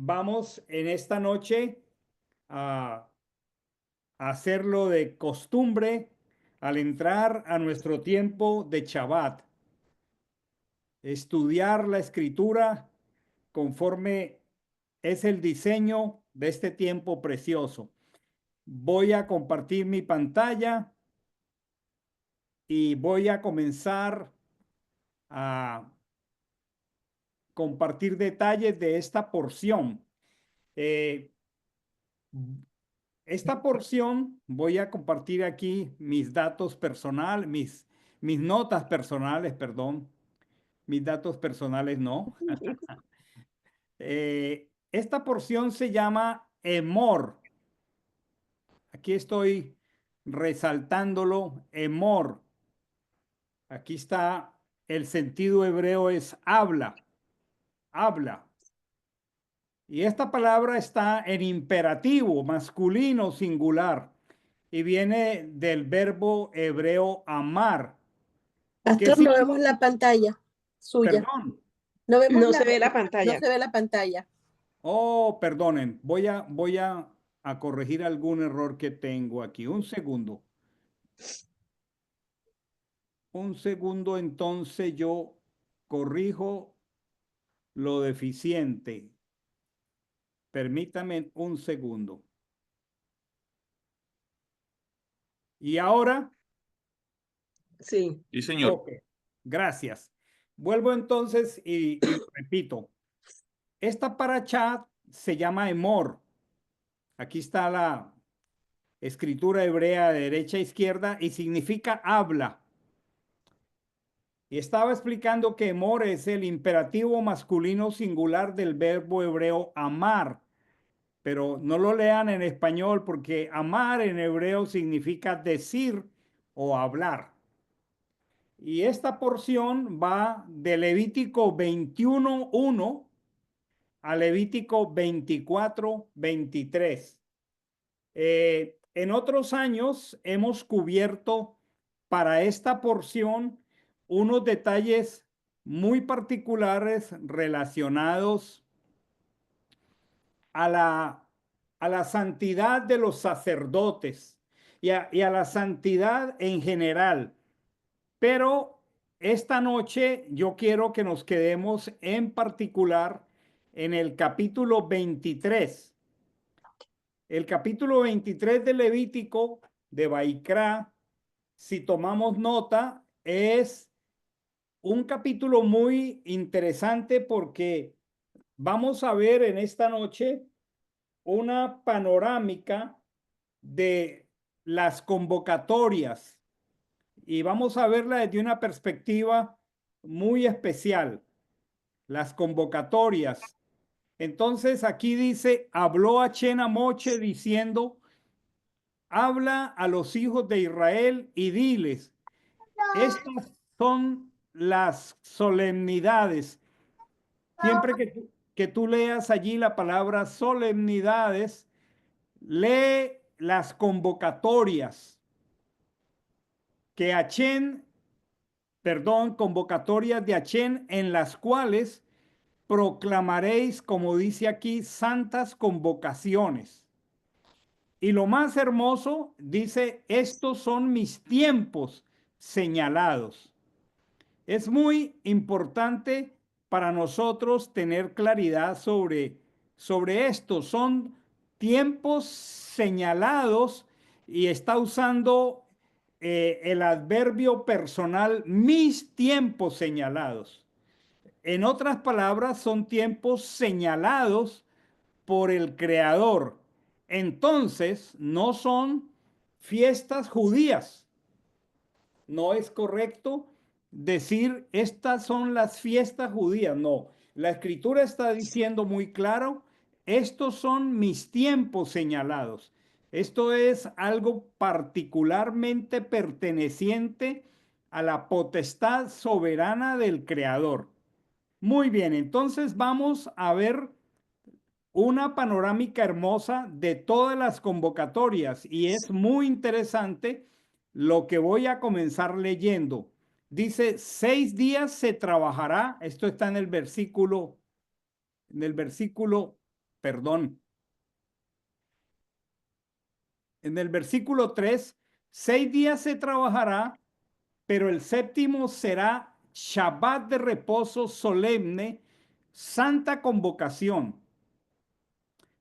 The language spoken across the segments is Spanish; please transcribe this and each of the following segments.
vamos en esta noche a hacerlo de costumbre al entrar a nuestro tiempo de Shabbat, estudiar la escritura conforme es el diseño de este tiempo precioso. Voy a compartir mi pantalla y voy a comenzar a compartir detalles de esta porción. Eh, Esta porción voy a compartir aquí mis datos personales, mis notas personales, perdón, mis datos personales no. Esta porción se llama Emor. Aquí estoy resaltándolo, Emor. Aquí está el sentido hebreo es habla, habla. Y esta palabra está en imperativo, masculino, singular, y viene del verbo hebreo amar, que Pastor, no significa, vemos la pantalla suya. perdón, No vemos No se ve la no pantalla. se ve la pantalla. oh, perdonen, voy a corregir algún error que tengo aquí. Un segundo, entonces yo corrijo lo deficiente. Permítame un segundo. Y ahora, Sí. Sí, señor. ok, gracias. Vuelvo entonces y lo repito. Esta paracha se llama Emor. Aquí está la escritura hebrea de derecha a izquierda y significa habla. Y estaba explicando que Emor es el imperativo masculino singular del verbo hebreo amar, pero no lo lean en español porque amar en hebreo significa decir o hablar. Y esta porción va de Levítico 21:1 a Levítico 24:23. En otros años hemos cubierto para esta porción unos detalles muy particulares relacionados a la santidad de los sacerdotes y a la santidad en general. Pero esta noche yo quiero que nos quedemos en particular en el capítulo 23. El capítulo 23 de Levítico, de Baicrá, si tomamos nota, es un capítulo muy interesante porque vamos a ver en esta noche una panorámica de las convocatorias y vamos a verla desde una perspectiva muy especial, las convocatorias. Entonces aquí dice, habló a Chena Moche diciendo, habla a los hijos de Israel y diles, estas son las solemnidades. Siempre que tú leas allí la palabra solemnidades, lee las convocatorias que Achén, perdón, convocatorias de Achén en las cuales proclamaréis, como dice aquí, santas convocaciones. Y lo más hermoso, dice, estos son mis tiempos señalados. Es muy importante para nosotros tener claridad sobre esto. Son tiempos señalados y está usando el adverbio personal, mis tiempos señalados. En otras palabras, son tiempos señalados por el Creador. Entonces, no son fiestas judías. No es correcto decir estas son las fiestas judías. No, la escritura está diciendo muy claro, estos son mis tiempos señalados. Esto es algo particularmente perteneciente a la potestad soberana del Creador. Muy bien, entonces vamos a ver una panorámica hermosa de todas las convocatorias y es muy interesante lo que voy a comenzar leyendo. Dice, 6 días se trabajará, esto está en el versículo perdón. En el versículo 3, 6 días se trabajará, pero el séptimo será Shabbat de reposo solemne, santa convocación.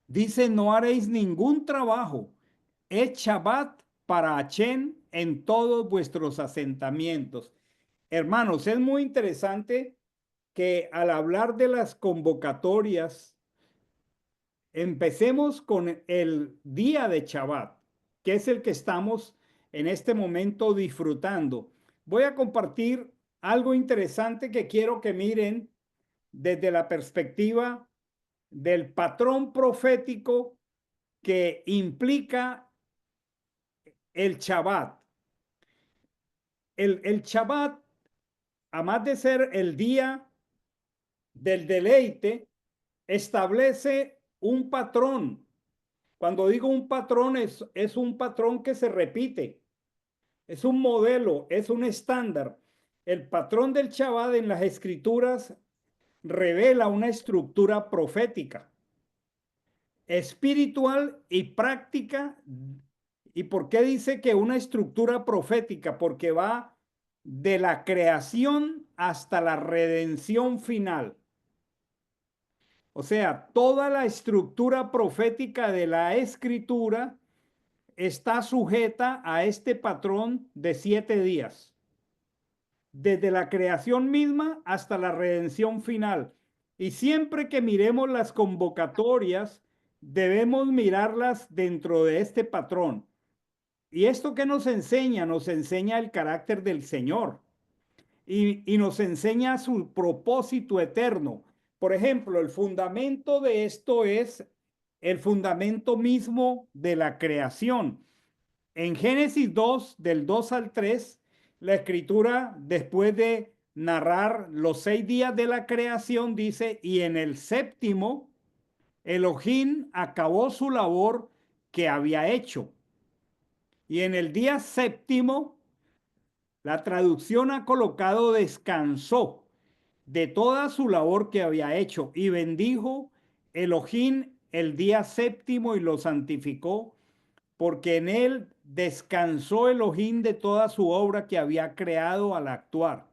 Dice, no haréis ningún trabajo. Es Shabbat para Hachén en todos vuestros asentamientos. Hermanos, es muy interesante que al hablar de las convocatorias, empecemos con el día de Shabbat, que es el que estamos en este momento disfrutando. Voy a compartir algo interesante que quiero que miren desde la perspectiva del patrón profético que implica el Shabbat. El Shabbat, además de ser el día del deleite, establece un patrón. Cuando digo un patrón, es un patrón que se repite, es un modelo, es un estándar. El patrón del Shabbat en las escrituras revela una estructura profética, espiritual y práctica. ¿Y por qué dice que una estructura profética? Porque va de la creación hasta la redención final. O sea, toda la estructura profética de la escritura está sujeta a este patrón de 7 días, desde la creación misma hasta la redención final. Y siempre que miremos las convocatorias, debemos mirarlas dentro de este patrón. ¿Y esto qué nos enseña? Nos enseña el carácter del Señor y nos enseña su propósito eterno. Por ejemplo, el fundamento de esto es el fundamento mismo de la creación. En Génesis 2, del 2 al 3, la escritura, después de narrar los 6 días de la creación, dice, y en el séptimo, Elohim acabó su labor que había hecho. Y en el día séptimo, la traducción ha colocado descansó de toda su labor que había hecho y bendijo Elohim el día séptimo y lo santificó, porque en él descansó Elohim de toda su obra que había creado al actuar.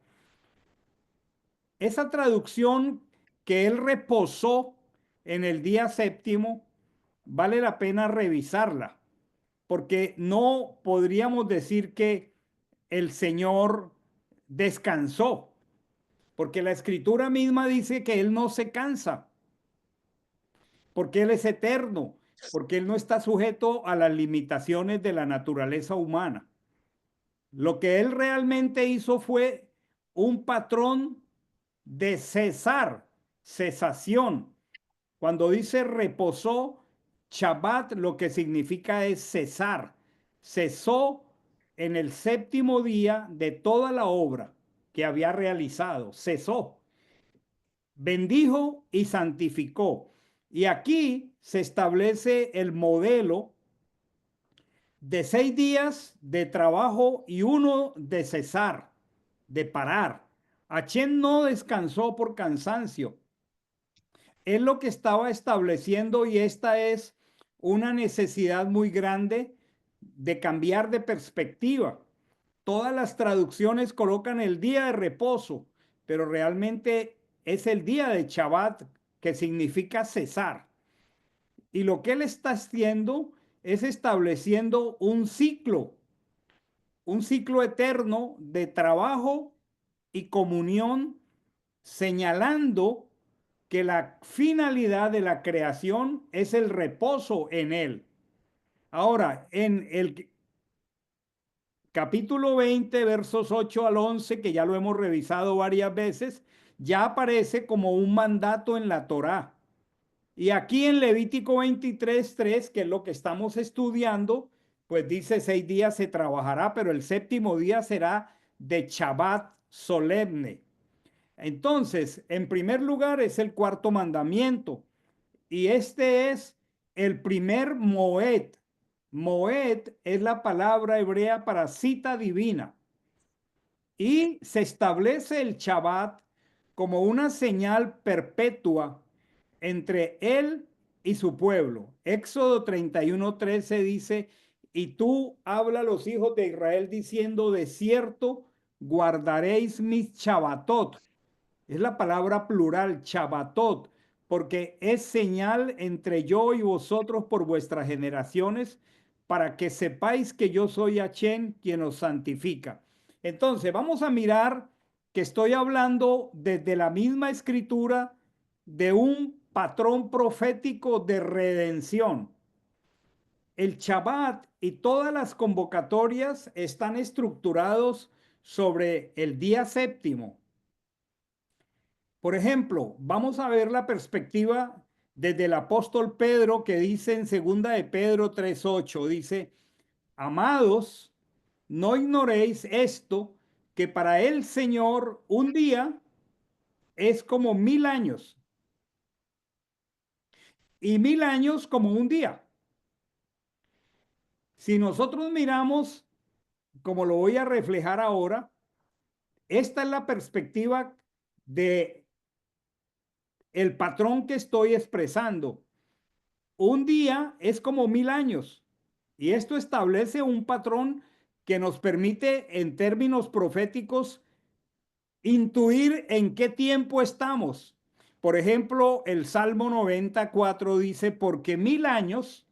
Esa traducción que él reposó en el día séptimo, vale la pena revisarla, porque no podríamos decir que el Señor descansó, porque la escritura misma dice que Él no se cansa, porque Él es eterno, porque Él no está sujeto a las limitaciones de la naturaleza humana. Lo que Él realmente hizo fue un patrón de cesar, cesación. Cuando dice reposó, Shabbat lo que significa es cesar. Cesó en el séptimo día de toda la obra que había realizado. Cesó, bendijo y santificó. Y aquí se establece el modelo de 6 días de trabajo y uno de cesar, de parar. Hachén no descansó por cansancio. Es lo que estaba estableciendo y esta es una necesidad muy grande de cambiar de perspectiva. Todas las traducciones colocan el día de reposo, pero realmente es el día de Shabbat, que significa cesar. Y lo que él está haciendo es estableciendo un ciclo eterno de trabajo y comunión, señalando que la finalidad de la creación es el reposo en él. Ahora, en el capítulo 20, versos 8 al 11, que ya lo hemos revisado varias veces, ya aparece como un mandato en la Torá. Y aquí en Levítico 23:3, que es lo que estamos estudiando, pues dice 6 días se trabajará, pero el séptimo día será de Shabbat solemne. Entonces, en primer lugar es el cuarto mandamiento y este es el primer Moed. Moed es la palabra hebrea para cita divina y se establece el Shabbat como una señal perpetua entre él y su pueblo. Éxodo 31:13 dice, y tú habla a los hijos de Israel diciendo, de cierto guardaréis mis chabatot. Es la palabra plural, chabatot, porque es señal entre yo y vosotros por vuestras generaciones, para que sepáis que yo soy Hachén quien os santifica. Entonces, vamos a mirar que estoy hablando desde la misma escritura de un patrón profético de redención. El Shabbat y todas las convocatorias están estructurados sobre el día séptimo. Por ejemplo, vamos a ver la perspectiva desde el apóstol Pedro que dice en segunda de Pedro 3:8, dice, amados, no ignoréis esto, que para el Señor un día es como 1000 años y 1000 años como un día. Si nosotros miramos, como lo voy a reflejar ahora, esta es la perspectiva de el patrón que estoy expresando. Un día es como 1000 años y esto establece un patrón que nos permite en términos proféticos intuir en qué tiempo estamos. Por ejemplo, el Salmo 94 dice, porque 1000 años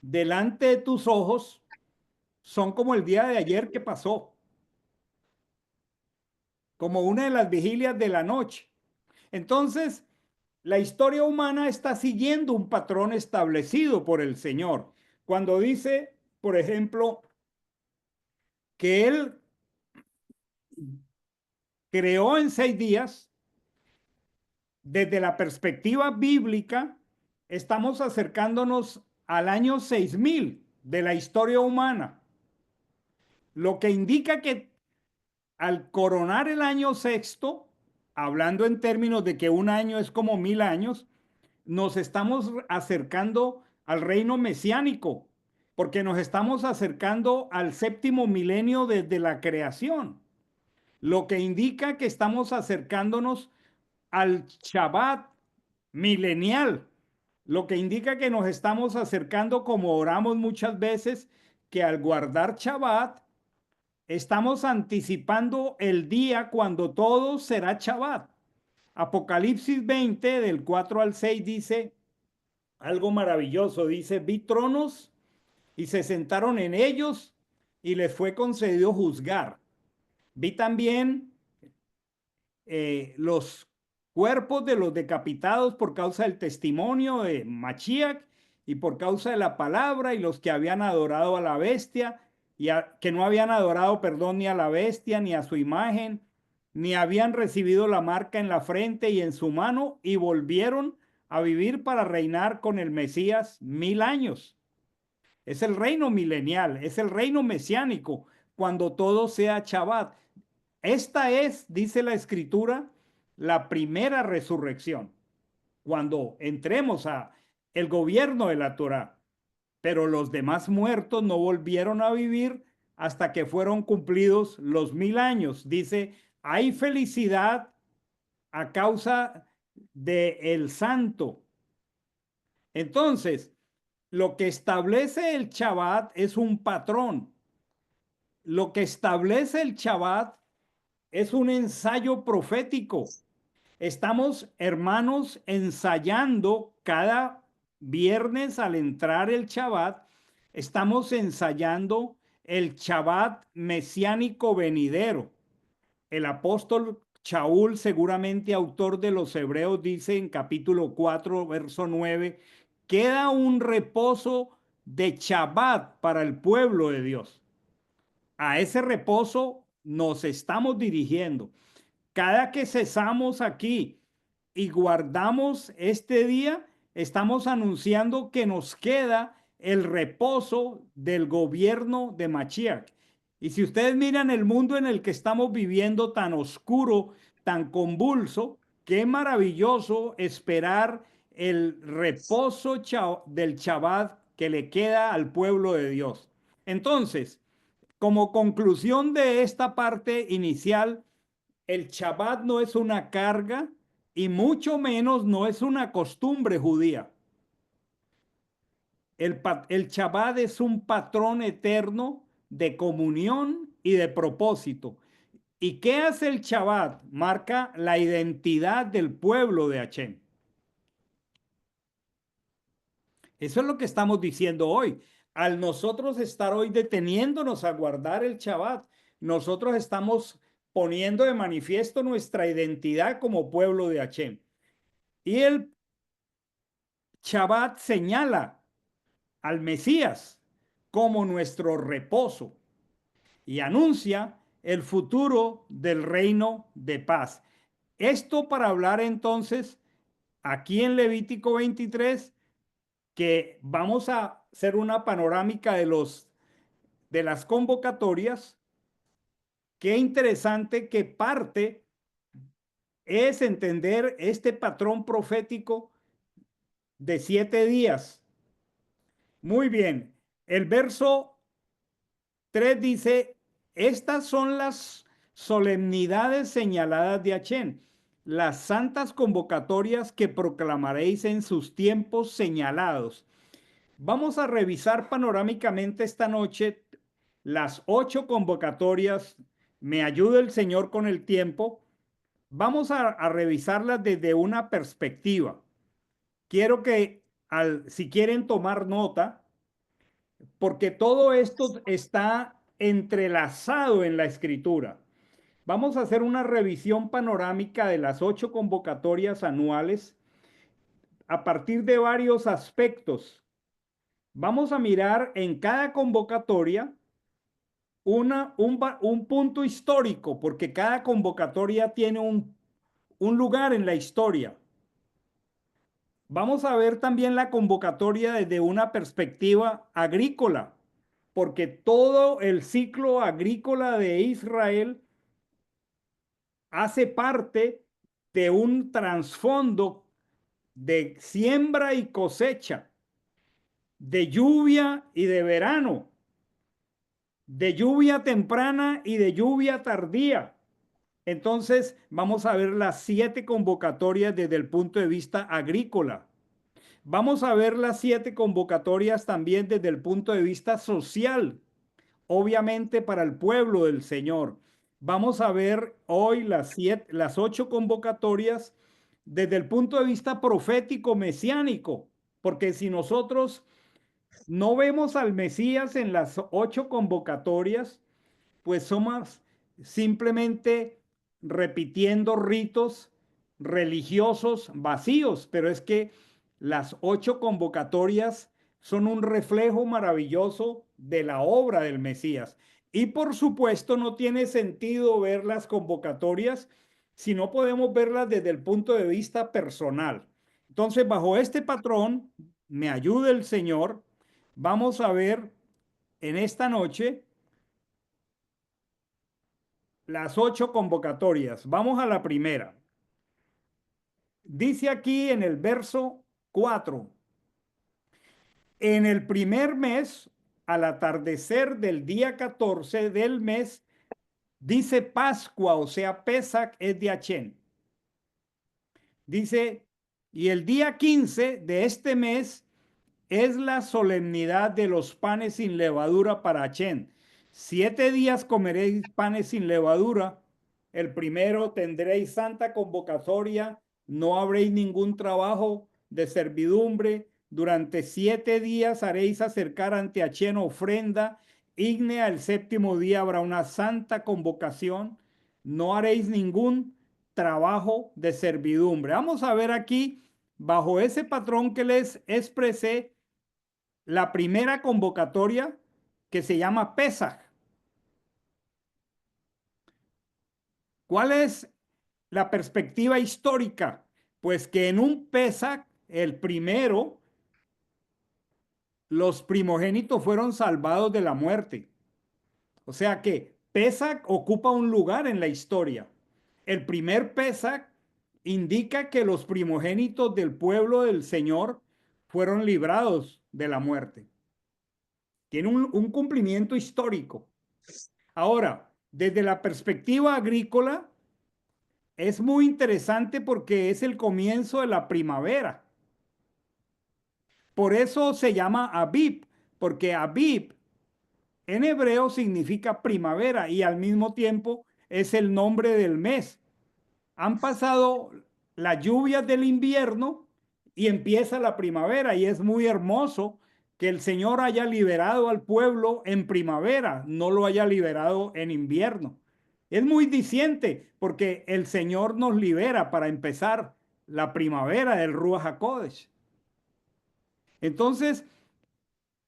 delante de tus ojos son como el día de ayer que pasó, como una de las vigilias de la noche. Entonces, la historia humana está siguiendo un patrón establecido por el Señor. Cuando dice, por ejemplo, que Él creó en 6 días, desde la perspectiva bíblica, estamos acercándonos al año 6000 de la historia humana, lo que indica que al coronar el año sexto, hablando en términos de que un año es como 1000 años, nos estamos acercando al reino mesiánico, porque nos estamos acercando al séptimo milenio desde la creación, lo que indica que estamos acercándonos al Shabbat milenial, lo que indica que nos estamos acercando, como oramos muchas veces, que al guardar Shabbat estamos anticipando el día cuando todo será Shabbat. Apocalipsis 20, del 4 al 6, dice algo maravilloso. Dice, vi tronos y se sentaron en ellos y les fue concedido juzgar. Vi también los cuerpos de los decapitados por causa del testimonio de Machiac y por causa de la palabra, y los que habían adorado a la bestia que no habían adorado, perdón, ni a la bestia ni a su imagen, ni habían recibido la marca en la frente y en su mano, y volvieron a vivir para reinar con el Mesías 1000 años. Es el reino milenial, es el reino mesiánico, cuando todo sea Shabbat. Esta es, dice la escritura, la primera resurrección, cuando entremos a el gobierno de la Torá. Pero los demás muertos no volvieron a vivir hasta que fueron cumplidos los 1000 años. Dice, hay felicidad a causa de el santo. Entonces, lo que establece el Shabbat es un patrón. Lo que establece el Shabbat es un ensayo profético. Estamos, hermanos, ensayando cada viernes al entrar el Shabbat, estamos ensayando el Shabbat mesiánico venidero. El apóstol Shaul, seguramente autor de los Hebreos, dice en capítulo 4, verso 9, queda un reposo de Shabbat para el pueblo de Dios. A ese reposo nos estamos dirigiendo. Cada que cesamos aquí y guardamos este día, estamos anunciando que nos queda el reposo del gobierno de Machiac. Y si ustedes miran el mundo en el que estamos viviendo, tan oscuro, tan convulso, qué maravilloso esperar el reposo del Shabbat que le queda al pueblo de Dios. Entonces, como conclusión de esta parte inicial, el Shabbat no es una carga y mucho menos no es una costumbre judía. El Shabbat es un patrón eterno de comunión y de propósito. ¿Y qué hace el Shabbat? Marca la identidad del pueblo de Hashem. Eso es lo que estamos diciendo hoy. Al nosotros estar hoy deteniéndonos a guardar el Shabbat, nosotros estamos poniendo de manifiesto nuestra identidad como pueblo de Hashem. Y el Shabbat señala al Mesías como nuestro reposo y anuncia el futuro del reino de paz. Esto para hablar entonces aquí en Levítico 23 que vamos a hacer una panorámica de las convocatorias. Qué interesante que parte es entender este patrón profético de 7 días. Muy bien. El verso 3 dice, estas son las solemnidades señaladas de Achén, las santas convocatorias que proclamaréis en sus tiempos señalados. Vamos a revisar panorámicamente esta noche las 8 convocatorias. Me ayuda el Señor con el tiempo. Vamos a revisarlas desde una perspectiva. Quiero que, si quieren tomar nota, porque todo esto está entrelazado en la escritura. Vamos a hacer una revisión panorámica de las 8 convocatorias anuales a partir de varios aspectos. Vamos a mirar en cada convocatoria un punto histórico, porque cada convocatoria tiene un lugar en la historia. Vamos a ver también la convocatoria desde una perspectiva agrícola, porque todo el ciclo agrícola de Israel hace parte de un trasfondo de siembra y cosecha, de lluvia y de verano, de lluvia temprana y de lluvia tardía. Entonces, vamos a ver las 7 convocatorias desde el punto de vista agrícola. Vamos a ver las 7 convocatorias también desde el punto de vista social, obviamente para el pueblo del Señor. Vamos a ver hoy las 8 convocatorias desde el punto de vista profético mesiánico, porque si nosotros no vemos al Mesías en las 8 convocatorias, pues somos simplemente repitiendo ritos religiosos vacíos, pero es que las 8 convocatorias son un reflejo maravilloso de la obra del Mesías. Y por supuesto no tiene sentido ver las convocatorias si no podemos verlas desde el punto de vista personal. Entonces, bajo este patrón, me ayude el Señor, vamos a ver en esta noche las 8 convocatorias. Vamos a la primera. Dice aquí en el verso 4, en el primer mes, al atardecer del día 14 del mes, dice Pascua, o sea, Pesach es de Achén. Dice, y el día 15 de este mes es la solemnidad de los panes sin levadura para Achén. 7 días comeréis panes sin levadura. El primero tendréis santa convocatoria, no habréis ningún trabajo de servidumbre. Durante 7 días haréis acercar ante Achén ofrenda ígnea. El séptimo día habrá una santa convocación. No haréis ningún trabajo de servidumbre. Vamos a ver aquí, bajo ese patrón que les expresé, la primera convocatoria que se llama Pesaj. ¿Cuál es la perspectiva histórica? Pues que en un Pesaj, el primero, los primogénitos fueron salvados de la muerte. O sea que Pesaj ocupa un lugar en la historia. El primer Pesaj indica que los primogénitos del pueblo del Señor fueron librados de la muerte. Tiene un cumplimiento histórico. Ahora, desde la perspectiva agrícola, es muy interesante porque es el comienzo de la primavera. Por eso se llama Abib, porque Abib en hebreo significa primavera y al mismo tiempo es el nombre del mes. Han pasado las lluvias del invierno y empieza la primavera y es muy hermoso que el Señor haya liberado al pueblo en primavera, no lo haya liberado en invierno. Es muy diciente porque el Señor nos libera para empezar la primavera del Ruach HaKodesh. Entonces,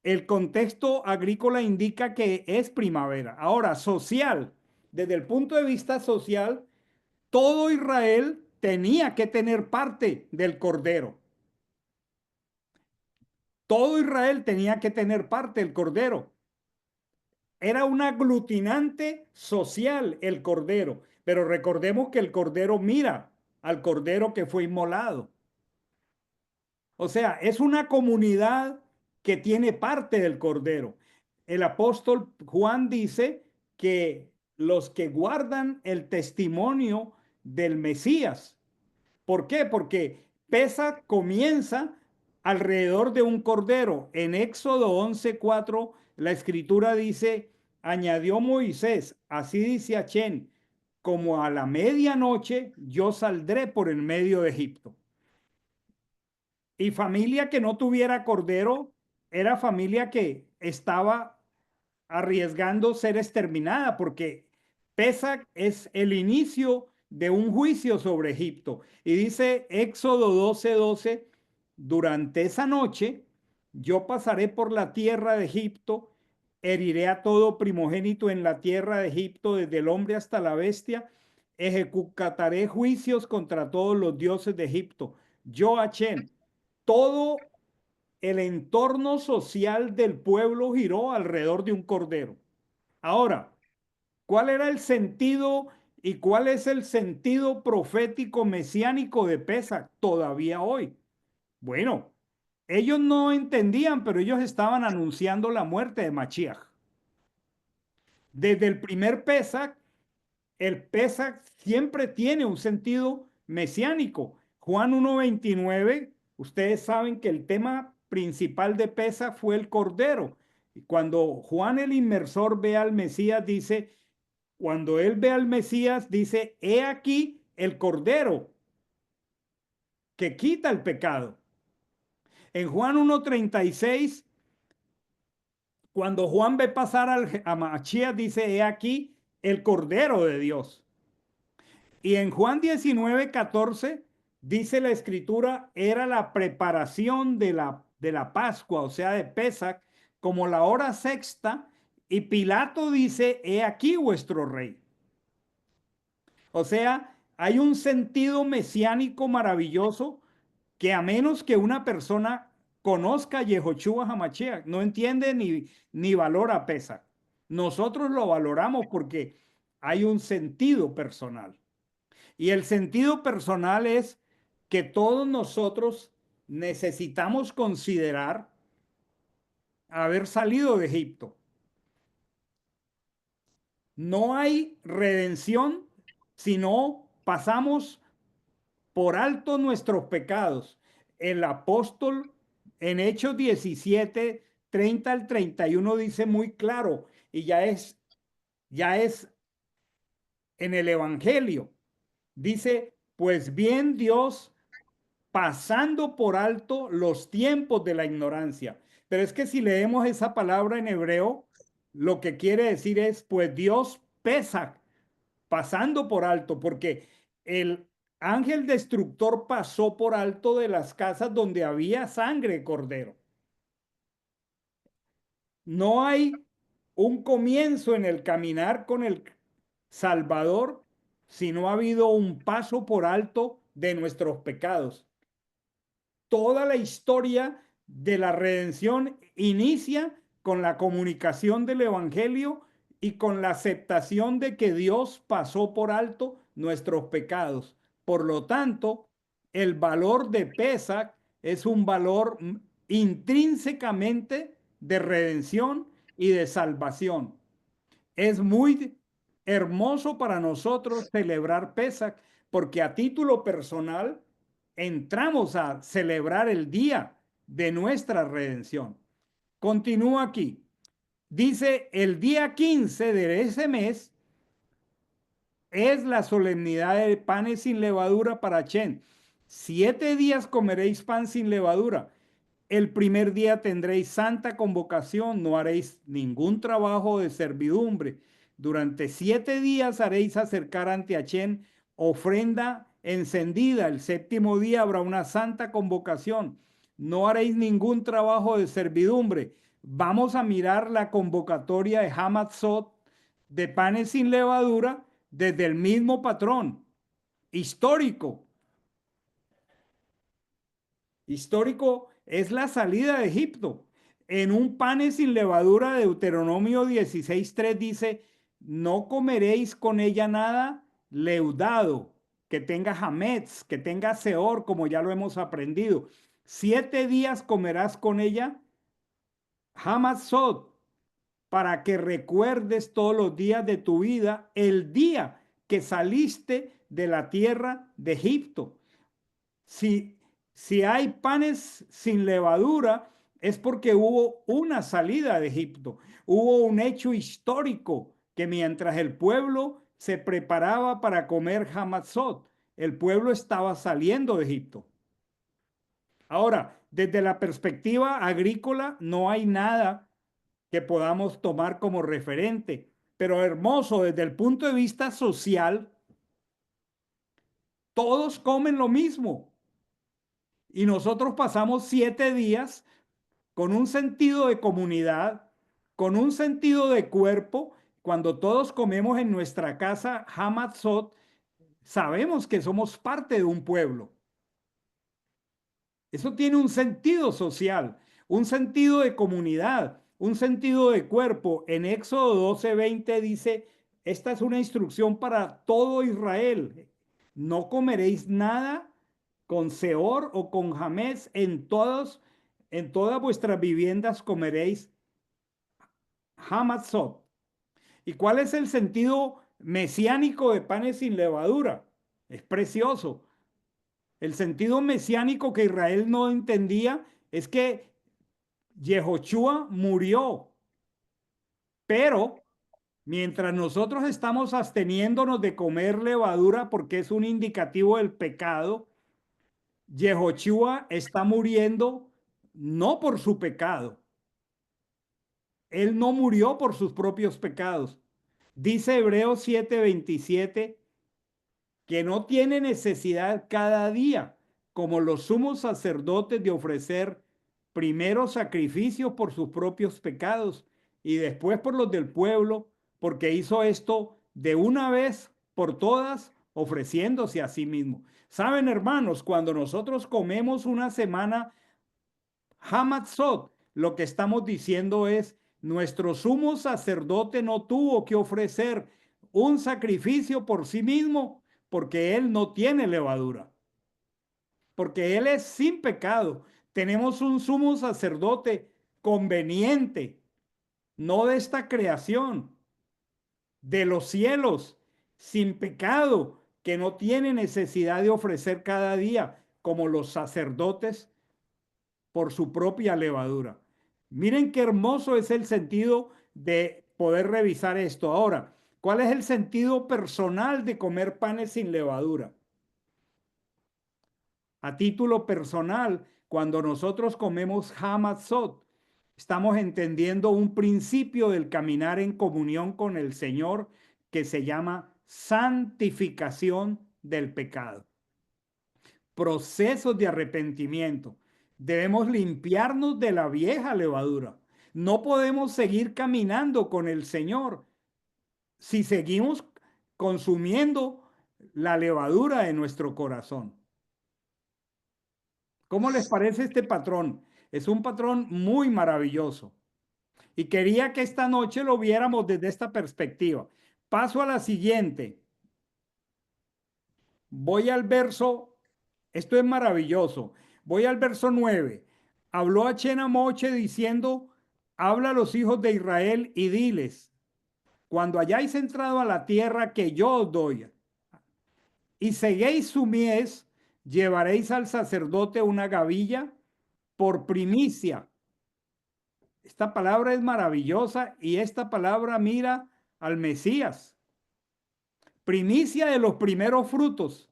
el contexto agrícola indica que es primavera. Ahora, social, desde el punto de vista social, todo Israel tenía que tener parte del Cordero. Todo Israel tenía que tener parte del Cordero. Era un aglutinante social el Cordero, pero recordemos que el Cordero mira al Cordero que fue inmolado. O sea, es una comunidad que tiene parte del Cordero. El apóstol Juan dice que los que guardan el testimonio del Mesías. ¿Por qué? Porque Pesach comienza alrededor de un cordero. En Éxodo 11:4, la escritura dice, añadió Moisés, así dice Achén, como a la medianoche yo saldré por el medio de Egipto. Y familia que no tuviera cordero era familia que estaba arriesgando ser exterminada, porque Pesach es el inicio de un juicio sobre Egipto. Y dice Éxodo 12:12, durante esa noche yo pasaré por la tierra de Egipto, heriré a todo primogénito en la tierra de Egipto, desde el hombre hasta la bestia, ejecutaré juicios contra todos los dioses de Egipto. Yo, Achén, todo el entorno social del pueblo giró alrededor de un cordero. Ahora, ¿cuál era el sentido y cuál es el sentido profético mesiánico de Pesach todavía hoy? Bueno, ellos no entendían, pero ellos estaban anunciando la muerte de Mashiach. Desde el primer Pesach, el Pesach siempre tiene un sentido mesiánico. Juan 1:29, ustedes saben que el tema principal de Pesach fue el Cordero. Y cuando Juan el Inmersor ve al Mesías, dice, cuando él ve al Mesías, dice, he aquí el Cordero que quita el pecado. En Juan 1:36, cuando Juan ve pasar a Mashiach, dice, he aquí el Cordero de Dios. Y en Juan 19:14 dice la escritura, era la preparación de la Pascua, o sea, de Pesach, como la hora sexta, y Pilato dice, he aquí vuestro rey. O sea, hay un sentido mesiánico maravilloso que a menos que una persona conozca a Yehoshua HaMashiach, no entiende ni valora Pesach. Nosotros lo valoramos porque hay un sentido personal. Y el sentido personal es que todos nosotros necesitamos considerar haber salido de Egipto. No hay redención si no pasamos por alto nuestros pecados. El apóstol en Hechos 17:30 al 31 dice muy claro, y ya es en el Evangelio. Dice, pues bien Dios pasando por alto los tiempos de la ignorancia. Pero es que si leemos esa palabra en hebreo, lo que quiere decir es, pues Dios pesa, pasando por alto, porque el ángel destructor pasó por alto de las casas donde había sangre de cordero. No hay un comienzo en el caminar con el Salvador si no ha habido un paso por alto de nuestros pecados. Toda la historia de la redención inicia con la comunicación del Evangelio y con la aceptación de que Dios pasó por alto nuestros pecados. Por lo tanto, el valor de Pesach es un valor intrínsecamente de redención y de salvación. Es muy hermoso para nosotros celebrar Pesach porque a título personal entramos a celebrar el día de nuestra redención. Continúa aquí. Dice, el día 15 de ese mes es la solemnidad de panes sin levadura para Chen. 7 días comeréis pan sin levadura. El primer día tendréis santa convocación, no haréis ningún trabajo de servidumbre. Durante 7 días haréis acercar ante Achén ofrenda encendida. El séptimo día habrá una santa convocación. No haréis ningún trabajo de servidumbre. Vamos a mirar la convocatoria de Hamatzot de panes sin levadura desde el mismo patrón histórico. Histórico es la salida de Egipto. En un panes sin levadura, Deuteronomio 16:3 dice, no comeréis con ella nada leudado, que tenga hametz, que tenga seor, como ya lo hemos aprendido. 7 días comerás con ella hamatzot, para que recuerdes todos los días de tu vida el día que saliste de la tierra de Egipto. Si, si hay panes sin levadura, es porque hubo una salida de Egipto, hubo un hecho histórico que mientras el pueblo se preparaba para comer hamatzot, el pueblo estaba saliendo de Egipto. Ahora, desde la perspectiva agrícola, no hay nada que podamos tomar como referente, pero hermoso, desde el punto de vista social, todos comen lo mismo. Y nosotros pasamos 7 días con un sentido de comunidad, con un sentido de cuerpo. Cuando todos comemos en nuestra casa Hamatzot, sabemos que somos parte de un pueblo. Eso tiene un sentido social, un sentido de comunidad, un sentido de cuerpo. En Éxodo 12:20 dice, esta es una instrucción para todo Israel. No comeréis nada con seor o con jamés en todas vuestras viviendas comeréis hamatzot. ¿Y cuál es el sentido mesiánico de panes sin levadura? Es precioso. El sentido mesiánico que Israel no entendía es que Yehoshua murió, pero mientras nosotros estamos absteniéndonos de comer levadura porque es un indicativo del pecado, Yehoshua está muriendo no por su pecado. Él no murió por sus propios pecados. Dice Hebreos 7:27 que no tiene necesidad cada día, como los sumos sacerdotes, de ofrecer primero sacrificios por sus propios pecados y después por los del pueblo, porque hizo esto de una vez por todas, ofreciéndose a sí mismo. Saben, hermanos, cuando nosotros comemos una semana Hamatzot, lo que estamos diciendo es, nuestro sumo sacerdote no tuvo que ofrecer un sacrificio por sí mismo, porque él no tiene levadura, porque él es sin pecado. Tenemos un sumo sacerdote conveniente, no de esta creación, de los cielos, sin pecado, que no tiene necesidad de ofrecer cada día como los sacerdotes por su propia levadura. Miren qué hermoso es el sentido de poder revisar esto. Ahora, ¿cuál es el sentido personal de comer panes sin levadura? A título personal, cuando nosotros comemos hamatzot, estamos entendiendo un principio del caminar en comunión con el Señor que se llama santificación del pecado. Procesos de arrepentimiento. Debemos limpiarnos de la vieja levadura. No podemos seguir caminando con el Señor si seguimos consumiendo la levadura de nuestro corazón. ¿Cómo les parece este patrón? Es un patrón muy maravilloso. Y quería que esta noche lo viéramos desde esta perspectiva. Paso a la siguiente. Voy al verso, esto es maravilloso. Voy al verso 9. Habló a Chena Moche diciendo, habla a los hijos de Israel y diles, cuando hayáis entrado a la tierra que yo os doy, y seguéis su mies, llevaréis al sacerdote una gavilla por primicia. Esta palabra es maravillosa y esta palabra mira al Mesías. Primicia de los primeros frutos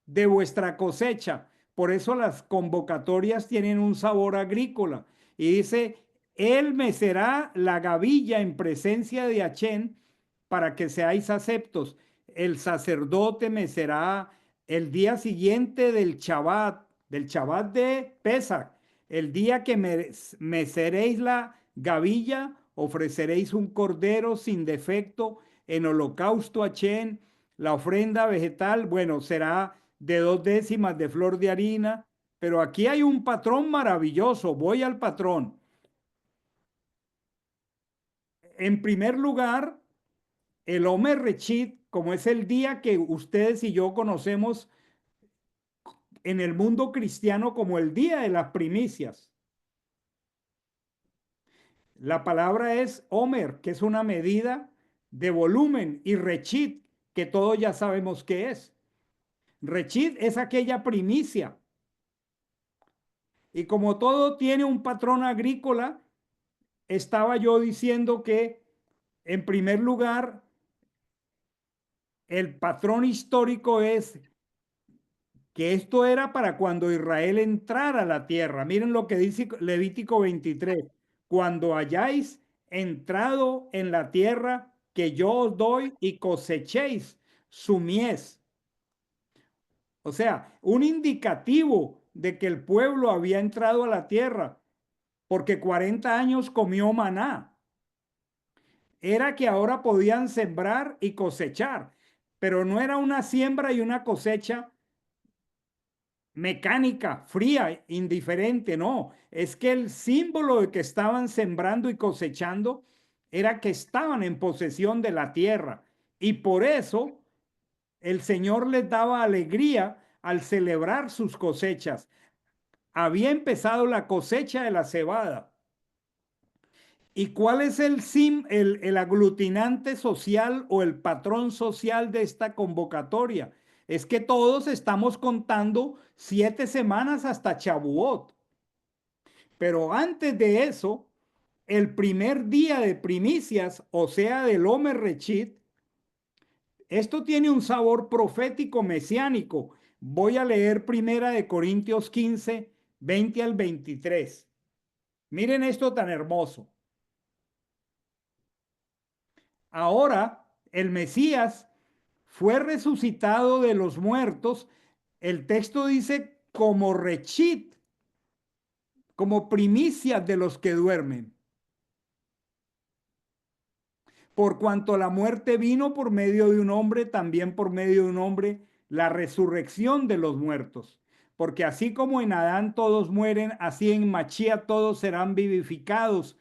de vuestra cosecha. Por eso las convocatorias tienen un sabor agrícola. Y dice, él mecerá la gavilla en presencia de Achén para que seáis aceptos. El sacerdote mecerá el día siguiente del Shabbat de Pesach, el día que meceréis la gavilla, ofreceréis un cordero sin defecto en holocausto a Achén. La ofrenda vegetal, bueno, será de 2 décimas de flor de harina, pero aquí hay un patrón maravilloso. Voy al patrón. En primer lugar, el Omer Rechit, como es el día que ustedes y yo conocemos en el mundo cristiano como el día de las primicias. La palabra es Omer, que es una medida de volumen, y Rechit, que todos ya sabemos qué es. Rechit es aquella primicia. Y como todo tiene un patrón agrícola, estaba yo diciendo que, en primer lugar, el patrón histórico es que esto era para cuando Israel entrara a la tierra. Miren lo que dice Levítico 23. Cuando hayáis entrado en la tierra que yo os doy y cosechéis su mies. O sea, un indicativo de que el pueblo había entrado a la tierra, porque 40 años comió maná. Era que ahora podían sembrar y cosechar, pero no era una siembra y una cosecha mecánica, fría, indiferente, no. Es que el símbolo de que estaban sembrando y cosechando era que estaban en posesión de la tierra. Y por eso el Señor les daba alegría al celebrar sus cosechas. Había empezado la cosecha de la cebada. ¿Y cuál es el aglutinante social o el patrón social de esta convocatoria? Es que todos estamos contando 7 semanas hasta Chabuot. Pero antes de eso, el primer día de primicias, o sea, del Omer Rechit, esto tiene un sabor profético mesiánico. Voy a leer primera de Corintios 15, 20 al 23. Miren esto tan hermoso. Ahora el Mesías fue resucitado de los muertos. El texto dice como rechit, como primicias de los que duermen. Por cuanto la muerte vino por medio de un hombre, también por medio de un hombre la resurrección de los muertos. Porque así como en Adán todos mueren, así en Machía todos serán vivificados,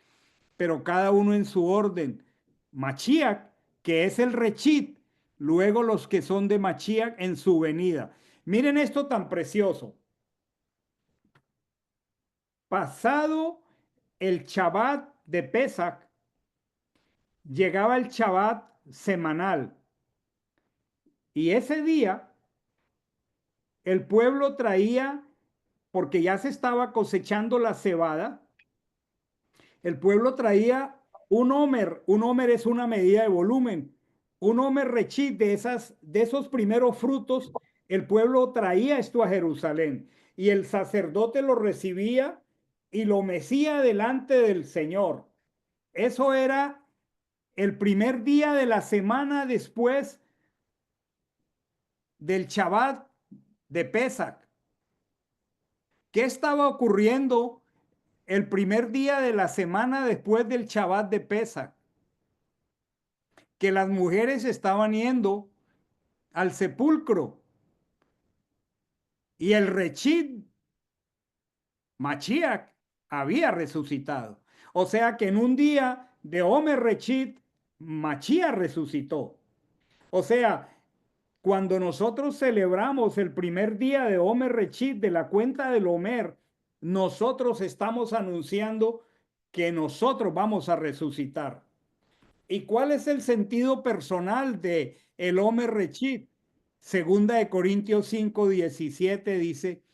pero cada uno en su orden. Machiach, que es el rechit, luego los que son de Machiach en su venida. Miren esto tan precioso. Pasado el Shabbat de Pesach, llegaba el Shabbat semanal. Y ese día el pueblo traía, porque ya se estaba cosechando la cebada, el pueblo traía un homer es una medida de volumen, un homer rechit de esos primeros frutos, el pueblo traía esto a Jerusalén y el sacerdote lo recibía y lo mecía delante del Señor. Eso era el primer día de la semana después del Shabbat de Pesach. ¿Qué estaba ocurriendo el primer día de la semana después del Shabbat de Pesach? Que las mujeres estaban yendo al sepulcro y el Rechid Machiach había resucitado. O sea que en un día de Omer Rechid, Machiach resucitó. O sea, cuando nosotros celebramos el primer día de Omer Rechid de la cuenta del Omer, nosotros estamos anunciando que nosotros vamos a resucitar. ¿Y cuál es el sentido personal de el Omer Rechid? Segunda de Corintios 5:17 dice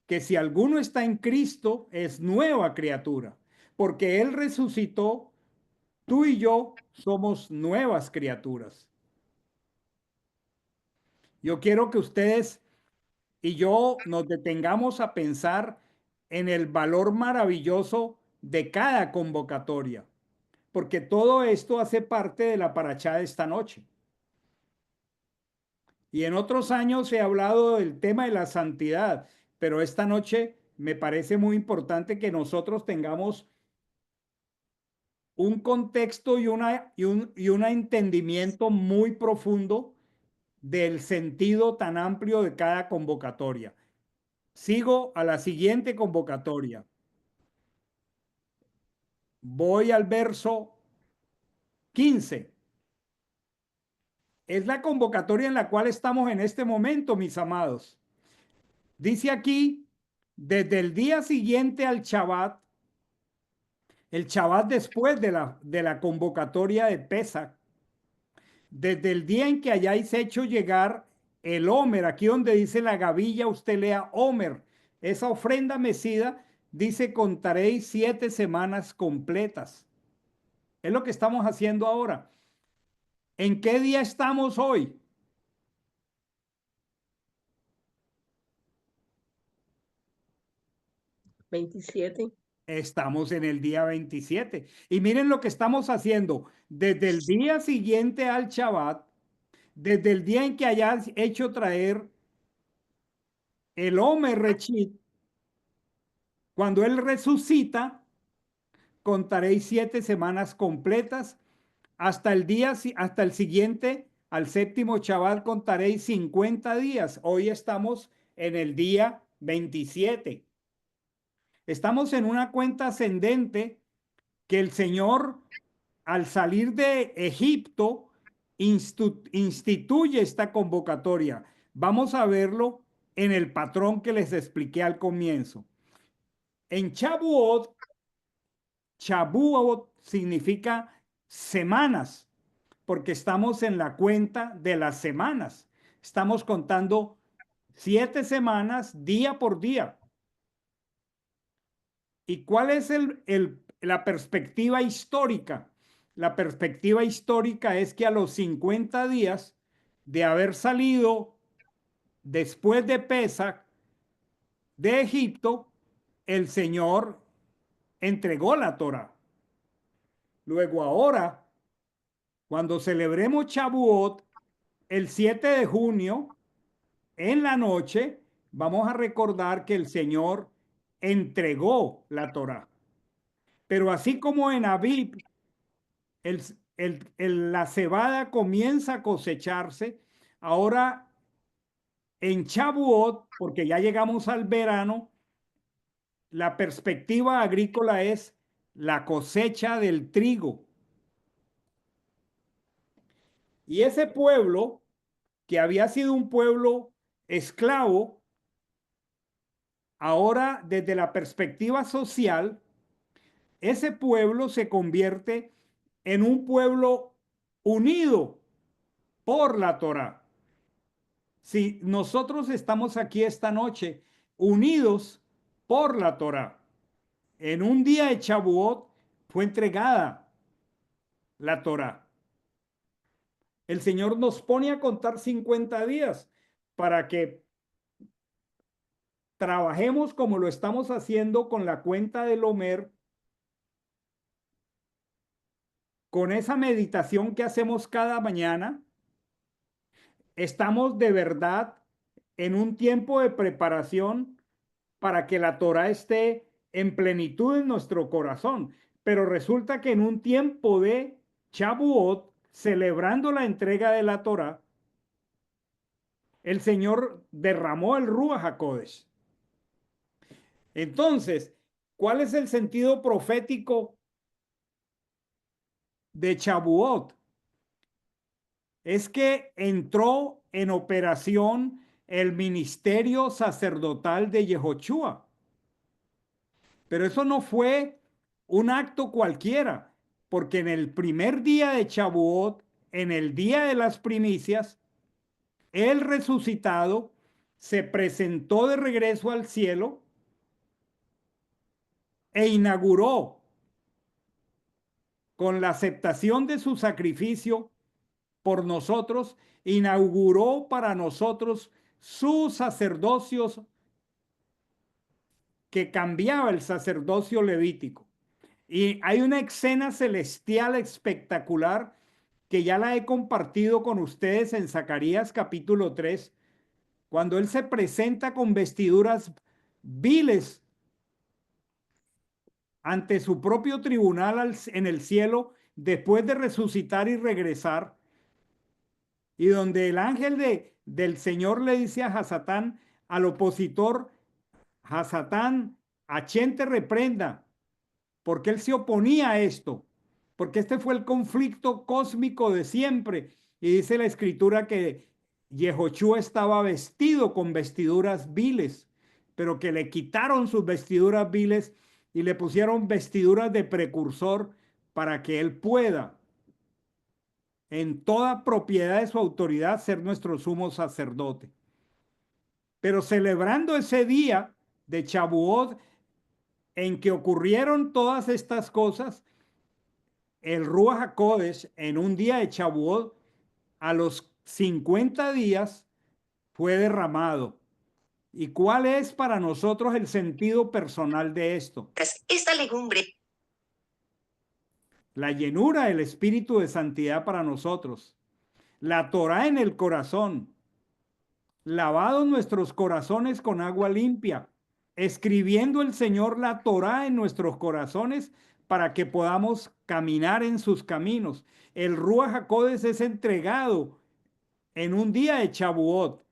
que si alguno está en Cristo es nueva criatura, porque Él resucitó, tú y yo somos nuevas criaturas. Yo quiero que ustedes y yo nos detengamos a pensar en el valor maravilloso de cada convocatoria, porque todo esto hace parte de la paracha de esta noche. Y en otros años he hablado del tema de la santidad, pero esta noche me parece muy importante que nosotros tengamos un contexto y un entendimiento muy profundo del sentido tan amplio de cada convocatoria. Sigo a la siguiente convocatoria. Voy al verso 15. Es la convocatoria en la cual estamos en este momento, mis amados. Dice aquí, desde el día siguiente al Shabbat, el Shabbat después de la convocatoria de Pesach, desde el día en que hayáis hecho llegar el Homer, aquí donde dice la gavilla, usted lea Homer, esa ofrenda mecida, dice contaréis 7 semanas completas. Es lo que estamos haciendo ahora. ¿En qué día estamos hoy? 27. Estamos en el día 27. Y miren lo que estamos haciendo. Desde el día siguiente al Shabbat, desde el día en que hayas hecho traer el Homer Rechit, cuando él resucita, contaréis 7 semanas completas. Hasta el siguiente, al séptimo Shabbat, contaréis 50 días. Hoy estamos en el día 27. Estamos en una cuenta ascendente que el Señor, al salir de Egipto, instituye esta convocatoria. Vamos a verlo en el patrón que les expliqué al comienzo. En Shavuot significa semanas, porque estamos en la cuenta de las semanas. Estamos contando 7 semanas día por día. ¿Y cuál es la perspectiva histórica? La perspectiva histórica es que a los 50 días de haber salido después de Pesach de Egipto, el Señor entregó la Torá. Luego ahora, cuando celebremos Shavuot, el 7 de junio, en la noche, vamos a recordar que el Señor entregó la Torá. Pero así como en Abib el, la cebada comienza a cosecharse. Ahora en Shavuot, porque ya llegamos al verano, la perspectiva agrícola es la cosecha del trigo. Y ese pueblo, que había sido un pueblo esclavo, ahora desde la perspectiva social, ese pueblo se convierte en un pueblo unido por la Torá. Si nosotros estamos aquí esta noche unidos por la Torá, en un día de Shavuot fue entregada la Torá. El Señor nos pone a contar 50 días para que trabajemos como lo estamos haciendo con la cuenta del Homer, con esa meditación que hacemos cada mañana. Estamos de verdad en un tiempo de preparación para que la Torah esté en plenitud en nuestro corazón. Pero resulta que en un tiempo de Shavuot, celebrando la entrega de la Torah, el Señor derramó el Ruach HaKodesh. Entonces, ¿cuál es el sentido profético de Shavuot? Es que entró en operación el ministerio sacerdotal de Yehoshua. Pero eso no fue un acto cualquiera, porque en el primer día de Shavuot, en el día de las primicias, el resucitado se presentó de regreso al cielo e inauguró con la aceptación de su sacrificio por nosotros, inauguró para nosotros su sacerdocio que cambiaba el sacerdocio levítico. Y hay una escena celestial espectacular que ya la he compartido con ustedes en Zacarías capítulo 3, cuando él se presenta con vestiduras viles ante su propio tribunal en el cielo, después de resucitar y regresar, y donde el ángel del Señor le dice a Hasatán, al opositor, Hasatán, Achén te reprenda, porque él se oponía a esto, porque este fue el conflicto cósmico de siempre. Y dice la escritura que Yehoshua estaba vestido con vestiduras viles, pero que le quitaron sus vestiduras viles y le pusieron vestiduras de precursor para que él pueda, en toda propiedad de su autoridad, ser nuestro sumo sacerdote. Pero celebrando ese día de Chabuot en que ocurrieron todas estas cosas, el Ruach HaKodesh en un día de Chabuot, a los 50 días, fue derramado. ¿Y cuál es para nosotros el sentido personal de esto? Esta legumbre. La llenura del Espíritu de Santidad para nosotros. La Torá en el corazón. Lavados nuestros corazones con agua limpia. Escribiendo el Señor la Torá en nuestros corazones para que podamos caminar en sus caminos. El Ruach HaKodesh es entregado en un día de Chabuot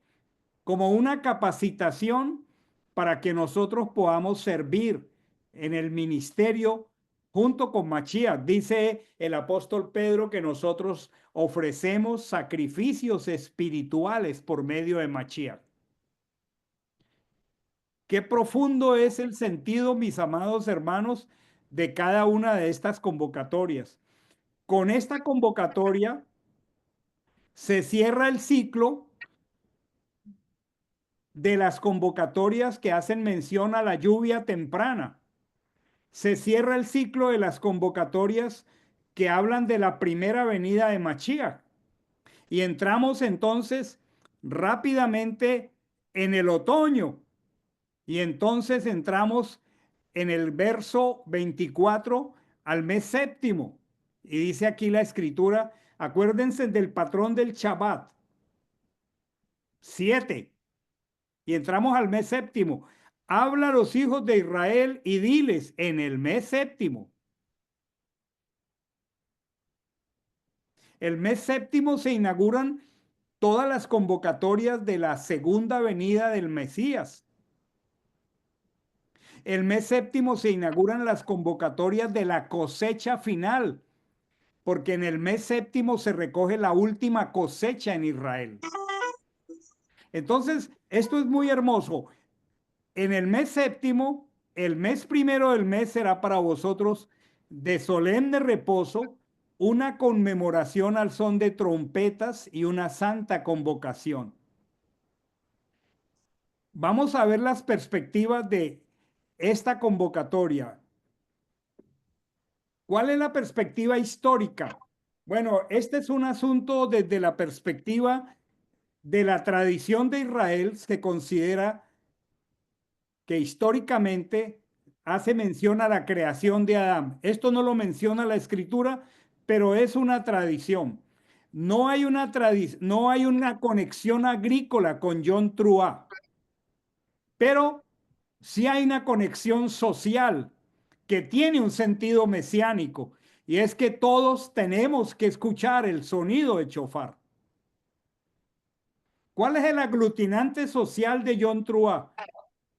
como una capacitación para que nosotros podamos servir en el ministerio junto con Mashiach. Dice el apóstol Pedro que nosotros ofrecemos sacrificios espirituales por medio de Mashiach. Qué profundo es el sentido, mis amados hermanos, de cada una de estas convocatorias. Con esta convocatoria se cierra el ciclo de las convocatorias que hacen mención a la lluvia temprana. Se cierra el ciclo de las convocatorias que hablan de la primera venida de Mashiach. Y entramos entonces rápidamente en el otoño. Y entonces entramos en el verso 24 al mes séptimo. Y dice aquí la escritura, acuérdense del patrón del Shabbat. 7. Y entramos al mes séptimo. Habla a los hijos de Israel y diles en el mes séptimo. El mes séptimo se inauguran todas las convocatorias de la segunda venida del Mesías. El mes séptimo se inauguran las convocatorias de la cosecha final, porque en el mes séptimo se recoge la última cosecha en Israel. Entonces, esto es muy hermoso. En el mes séptimo, el mes primero del mes será para vosotros de solemne reposo, una conmemoración al son de trompetas y una santa convocación. Vamos a ver las perspectivas de esta convocatoria. ¿Cuál es la perspectiva histórica? Bueno, este es un asunto desde la perspectiva de la tradición de Israel. Se considera que históricamente hace mención a la creación de Adán. Esto no lo menciona la escritura, pero es una tradición. No hay una conexión agrícola con John Truá, pero sí hay una conexión social que tiene un sentido mesiánico, y es que todos tenemos que escuchar el sonido de chofar. ¿Cuál es el aglutinante social de John Truá?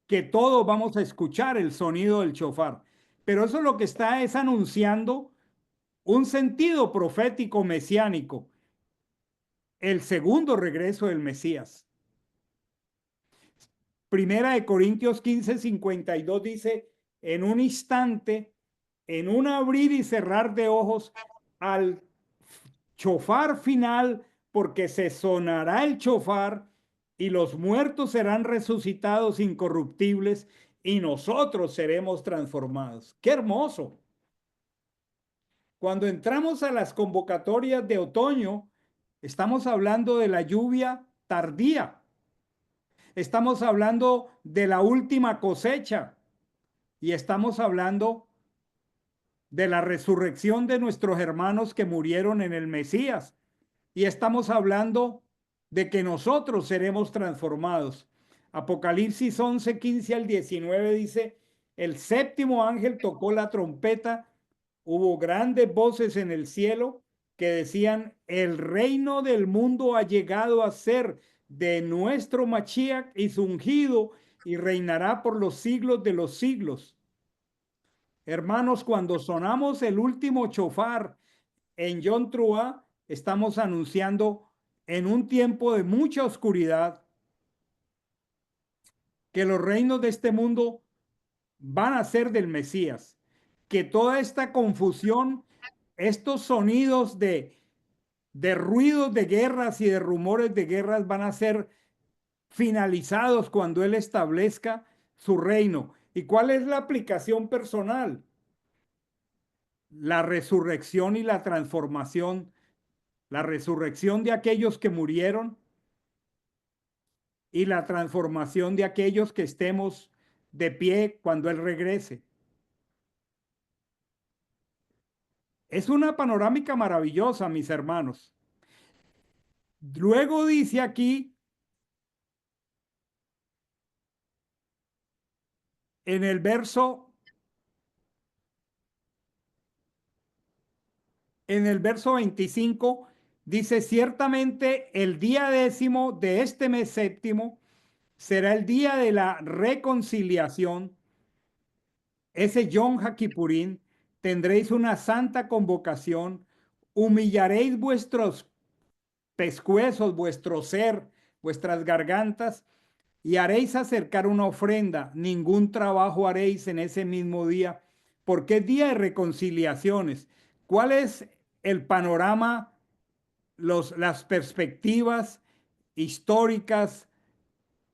Que todos vamos a escuchar el sonido del chofar. Pero eso lo que está es anunciando un sentido profético mesiánico, el segundo regreso del Mesías. Primera de Corintios 15:52 dice, en un instante, en un abrir y cerrar de ojos, al chofar final, porque se sonará el chofar y los muertos serán resucitados incorruptibles y nosotros seremos transformados. ¡Qué hermoso! Cuando entramos a las convocatorias de otoño, estamos hablando de la lluvia tardía. Estamos hablando de la última cosecha y estamos hablando de la resurrección de nuestros hermanos que murieron en el Mesías. Y estamos hablando de que nosotros seremos transformados. Apocalipsis 11, 15 al 19 dice, el séptimo ángel tocó la trompeta, hubo grandes voces en el cielo que decían, el reino del mundo ha llegado a ser de nuestro Mashiach y su ungido y reinará por los siglos de los siglos. Hermanos, cuando sonamos el último chofar en Yom Teruah, estamos anunciando en un tiempo de mucha oscuridad que los reinos de este mundo van a ser del Mesías, que toda esta confusión, estos sonidos de ruidos de guerras y de rumores de guerras van a ser finalizados cuando Él establezca su reino. ¿Y cuál es la aplicación personal? La resurrección y la transformación, la resurrección de aquellos que murieron y la transformación de aquellos que estemos de pie cuando Él regrese. Es una panorámica maravillosa, mis hermanos. Luego dice aquí en el verso 25, dice, ciertamente el día 10º de este mes séptimo será el día de la reconciliación. Ese Yom HaKippurim, tendréis una santa convocación, humillaréis vuestros pescuezos, vuestro ser, vuestras gargantas, y haréis acercar una ofrenda. Ningún trabajo haréis en ese mismo día, porque es día de reconciliaciones. ¿Cuál es el panorama, las perspectivas históricas,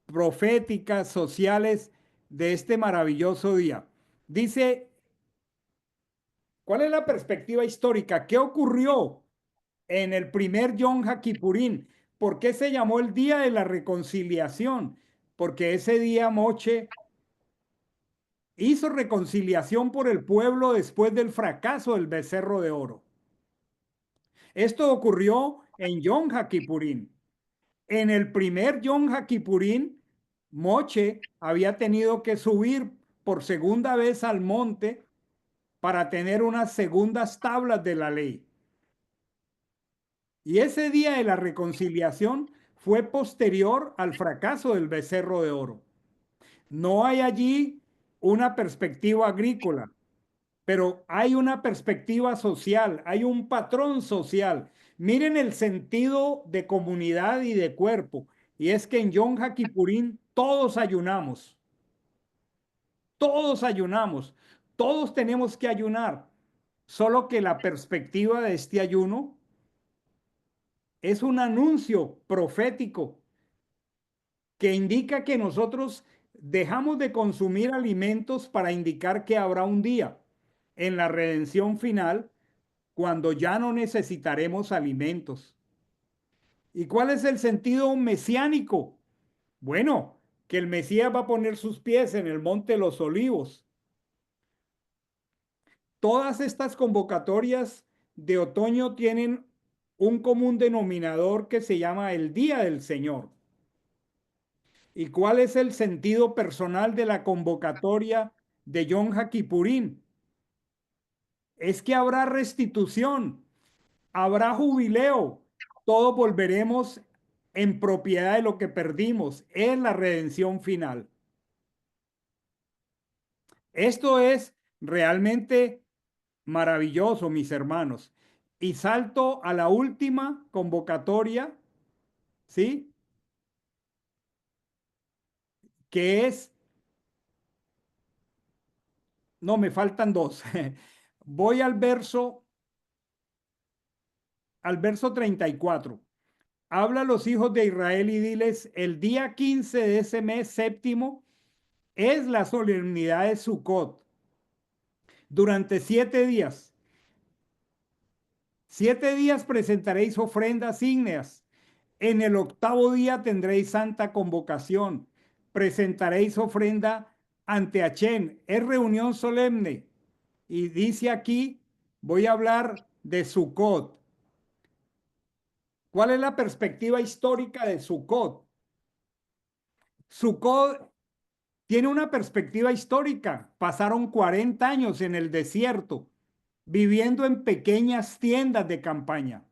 proféticas, sociales de este maravilloso día? Dice, ¿cuál es la perspectiva histórica? ¿Qué ocurrió en el primer Yom HaKippurim? ¿Por qué se llamó el Día de la Reconciliación? Porque ese día Moche hizo reconciliación por el pueblo después del fracaso del becerro de oro. Esto ocurrió en Yom HaKippurim. En el primer Yom HaKippurim, Moche había tenido que subir por segunda vez al monte para tener unas segundas tablas de la ley. Y ese día de la reconciliación fue posterior al fracaso del becerro de oro. No hay allí una perspectiva agrícola, pero hay una perspectiva social, hay un patrón social. Miren el sentido de comunidad y de cuerpo. Y es que en Yom HaKippurim todos ayunamos, todos tenemos que ayunar. Solo que la perspectiva de este ayuno es un anuncio profético que indica que nosotros dejamos de consumir alimentos para indicar que habrá un día en la redención final cuando ya no necesitaremos alimentos. ¿Y cuál es el sentido mesiánico? Bueno, que el Mesías va a poner sus pies en el monte de los olivos. Todas estas convocatorias de otoño tienen un común denominador que se llama el Día del Señor. ¿Y cuál es el sentido personal de la convocatoria de Yom HaKippurim? Es que habrá restitución, habrá jubileo, todos volveremos en propiedad de lo que perdimos, es la redención final. Esto es realmente maravilloso, mis hermanos. Y salto a la última convocatoria, ¿sí? Que es, no, me faltan dos. Voy al verso 34. habla a los hijos de Israel y diles, el día 15 de ese mes séptimo es la solemnidad de Sucot. Durante 7 días. 7 días presentaréis ofrendas ígneas. En el octavo día tendréis santa convocación. Presentaréis ofrenda ante Achén. Es reunión solemne. Y dice aquí, voy a hablar de Sucot. ¿Cuál es la perspectiva histórica de Sucot? Sucot tiene una perspectiva histórica. Pasaron 40 años en el desierto, viviendo en pequeñas tiendas de campaña.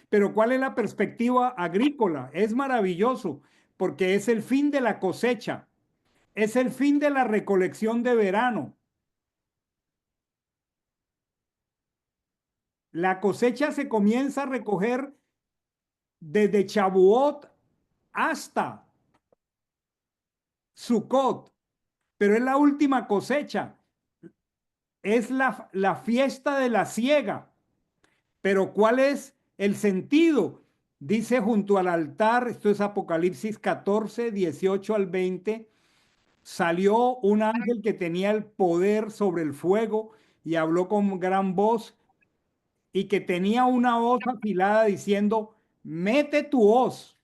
Pero ¿cuál es la perspectiva agrícola? Es maravilloso porque es el fin de la cosecha, es el fin de la recolección de verano. La cosecha se comienza a recoger desde Chabuot hasta Sucot, pero es la última cosecha, es la fiesta de la siega. Pero ¿cuál es el sentido? Dice junto al altar, esto es Apocalipsis 14, 18 al 20, salió un ángel que tenía el poder sobre el fuego y habló con gran voz y que tenía una hoz afilada diciendo, mete tu hoz,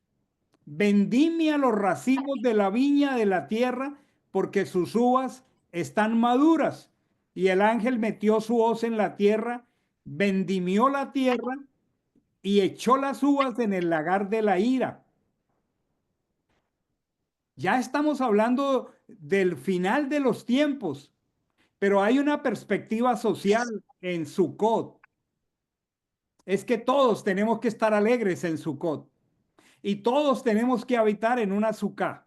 vendimia los racimos de la viña de la tierra porque sus uvas están maduras. Y el ángel metió su hoz en la tierra, vendimió la tierra y echó las uvas en el lagar de la ira. Ya estamos hablando del final de los tiempos, pero hay una perspectiva social en Sucot. Es que todos tenemos que estar alegres en Sucot y todos tenemos que habitar en una sucá.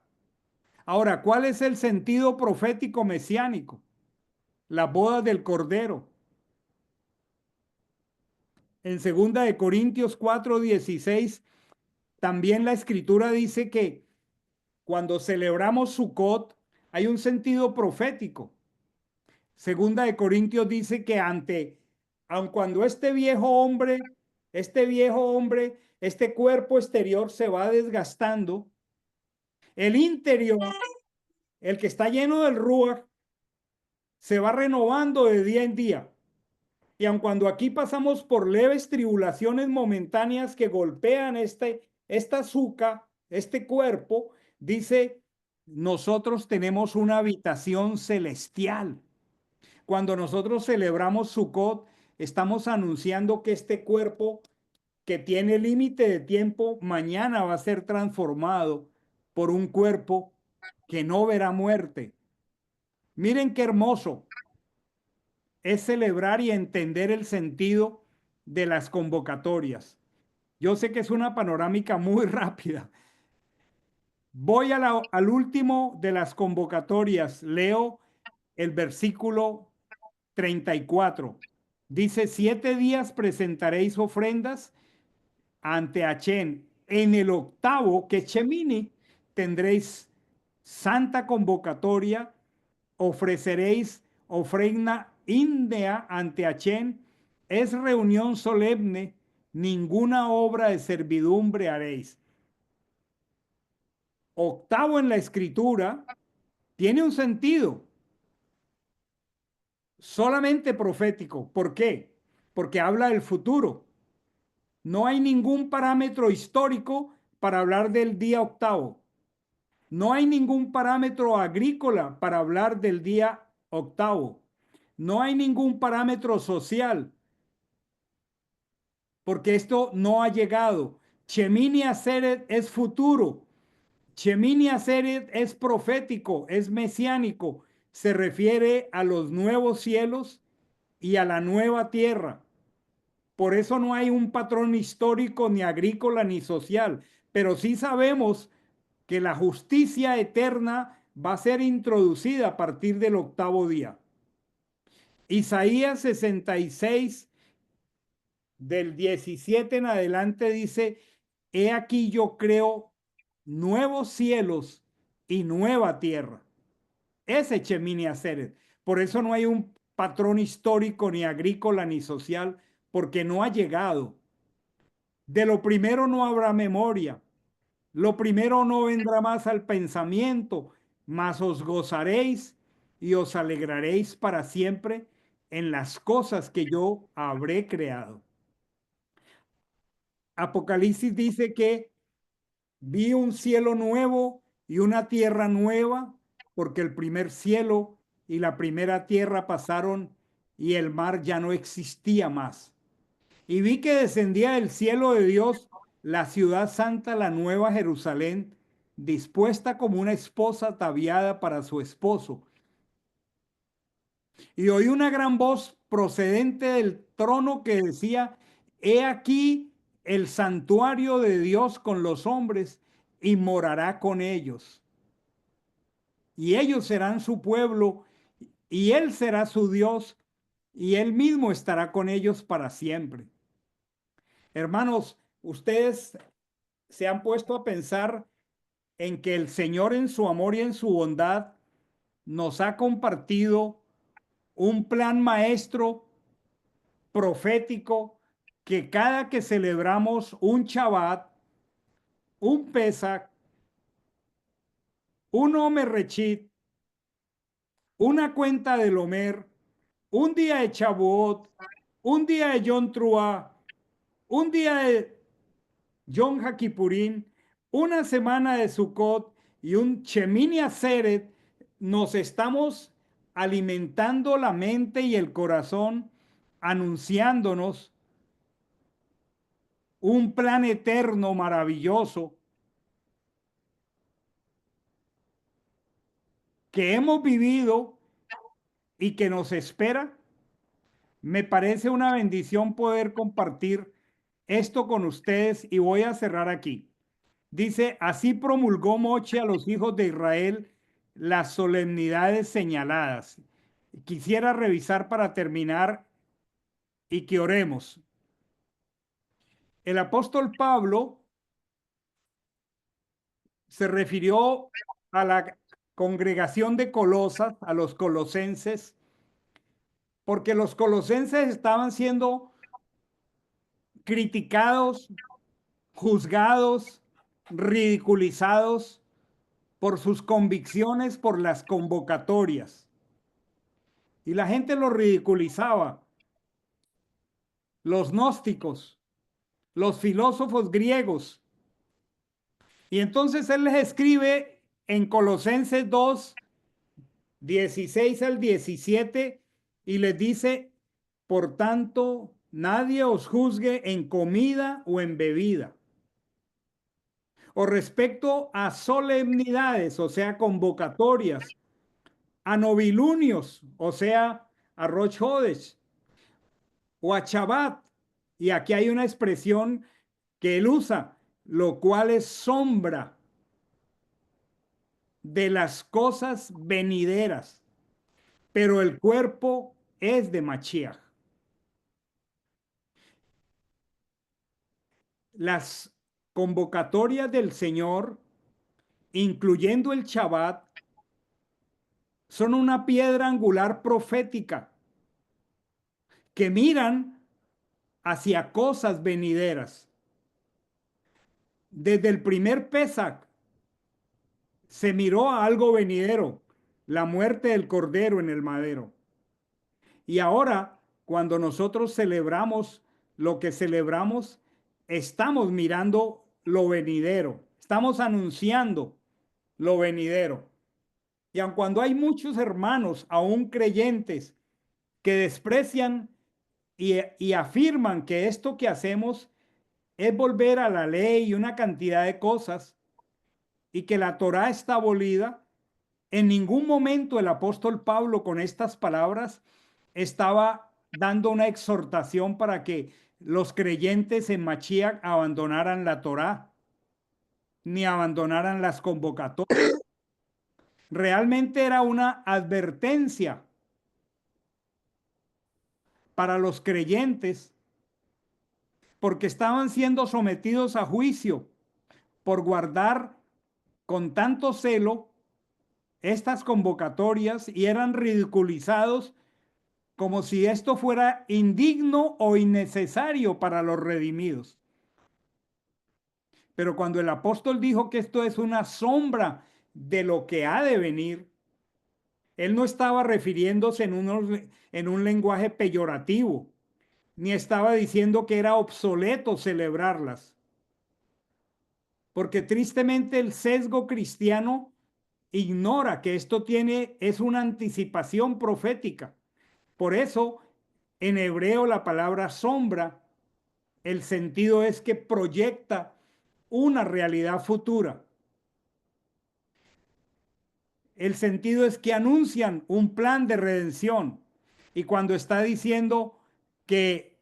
Ahora, ¿cuál es el sentido profético mesiánico? La boda del Cordero. En 2 Corintios 4:16, también la escritura dice que cuando celebramos Sucot hay un sentido profético. 2 Corintios dice que aun cuando este cuerpo exterior se va desgastando, el interior, el que está lleno del Ruach, se va renovando de día en día. Y aun cuando aquí pasamos por leves tribulaciones momentáneas que golpean esta azúcar, este cuerpo, dice, nosotros tenemos una habitación celestial. Cuando nosotros celebramos Sukkot, estamos anunciando que este cuerpo que tiene límite de tiempo, mañana va a ser transformado por un cuerpo que no verá muerte. Miren qué hermoso es celebrar y entender el sentido de las convocatorias. Yo sé que es una panorámica muy rápida. Voy al último de las convocatorias. Leo el versículo 34. Dice, 7 días presentaréis ofrendas ante Achén. En el octavo, que Chemini, tendréis santa convocatoria, ofreceréis ofrenda índea ante Achén. Es reunión solemne, ninguna obra de servidumbre haréis. Octavo en la escritura tiene un sentido solamente profético. ¿Por qué? Porque habla del futuro. No hay ningún parámetro histórico para hablar del día octavo. No hay ningún parámetro agrícola para hablar del día octavo. No hay ningún parámetro social, porque esto no ha llegado. Shemini Atzeret es futuro. Shemini Atzeret es profético, es mesiánico. Se refiere a los nuevos cielos y a la nueva tierra. Por eso no hay un patrón histórico ni agrícola ni social, pero sí sabemos que la justicia eterna va a ser introducida a partir del octavo día. Isaías 66, del 17 en adelante dice, he aquí yo creo nuevos cielos y nueva tierra. Ese Shemini Atzeret. Por eso no hay un patrón histórico ni agrícola ni social, porque no ha llegado. De lo primero no habrá memoria. Lo primero no vendrá más al pensamiento, mas os gozaréis y os alegraréis para siempre en las cosas que yo habré creado. Apocalipsis dice que vi un cielo nuevo y una tierra nueva, porque el primer cielo y la primera tierra pasaron y el mar ya no existía más. Y vi que descendía del cielo de Dios la ciudad santa, la nueva Jerusalén, dispuesta como una esposa ataviada para su esposo. Y oí una gran voz procedente del trono que decía, he aquí el santuario de Dios con los hombres y morará con ellos. Y ellos serán su pueblo y él será su Dios y él mismo estará con ellos para siempre. Hermanos, ustedes se han puesto a pensar en que el Señor en su amor y en su bondad nos ha compartido un plan maestro profético que cada que celebramos un Shabbat, un Pesach, un Omer Rechit, una cuenta del Omer, un día de Shavuot, un día de Yom Teruah, un día de Yom HaKippurim, una semana de Sukkot y un Shemini Atzeret, nos estamos alimentando la mente y el corazón, anunciándonos un plan eterno maravilloso que hemos vivido y que nos espera. Me parece una bendición poder compartir esto con ustedes y voy a cerrar aquí. Dice, así promulgó Moche a los hijos de Israel las solemnidades señaladas. Quisiera revisar para terminar y que oremos. El apóstol Pablo se refirió a la congregación de Colosas, a los colosenses, porque los colosenses estaban siendo criticados, juzgados, ridiculizados por sus convicciones, por las convocatorias. Y la gente los ridiculizaba. Los gnósticos, los filósofos griegos. Y entonces él les escribe en Colosenses 2, 16 al 17 y les dice, por tanto, nadie os juzgue en comida o en bebida, o respecto a solemnidades, o sea, convocatorias, a novilunios, o sea, a Rosh Hodesh, o a Shabbat. Y aquí hay una expresión que él usa, lo cual es sombra de las cosas venideras, pero el cuerpo es de Mashiach. Las convocatorias del Señor, incluyendo el Shabbat, son una piedra angular profética que miran hacia cosas venideras. Desde el primer Pesach se miró a algo venidero, la muerte del cordero en el madero. Y ahora, cuando nosotros celebramos lo que celebramos, estamos mirando lo venidero, estamos anunciando lo venidero. Y aun cuando hay muchos hermanos, aún creyentes, que desprecian y afirman que esto que hacemos es volver a la ley y una cantidad de cosas, y que la Torá está abolida, en ningún momento el apóstol Pablo con estas palabras estaba dando una exhortación para que los creyentes en Mashiach abandonaran la Torá, ni abandonaran las convocatorias. Realmente era una advertencia para los creyentes porque estaban siendo sometidos a juicio por guardar con tanto celo estas convocatorias y eran ridiculizados como si esto fuera indigno o innecesario para los redimidos. Pero cuando el apóstol dijo que esto es una sombra de lo que ha de venir, él no estaba refiriéndose en un lenguaje peyorativo, ni estaba diciendo que era obsoleto celebrarlas, porque tristemente el sesgo cristiano ignora que esto es una anticipación profética. Por eso, en hebreo la palabra sombra, el sentido es que proyecta una realidad futura. El sentido es que anuncian un plan de redención. Y cuando está diciendo que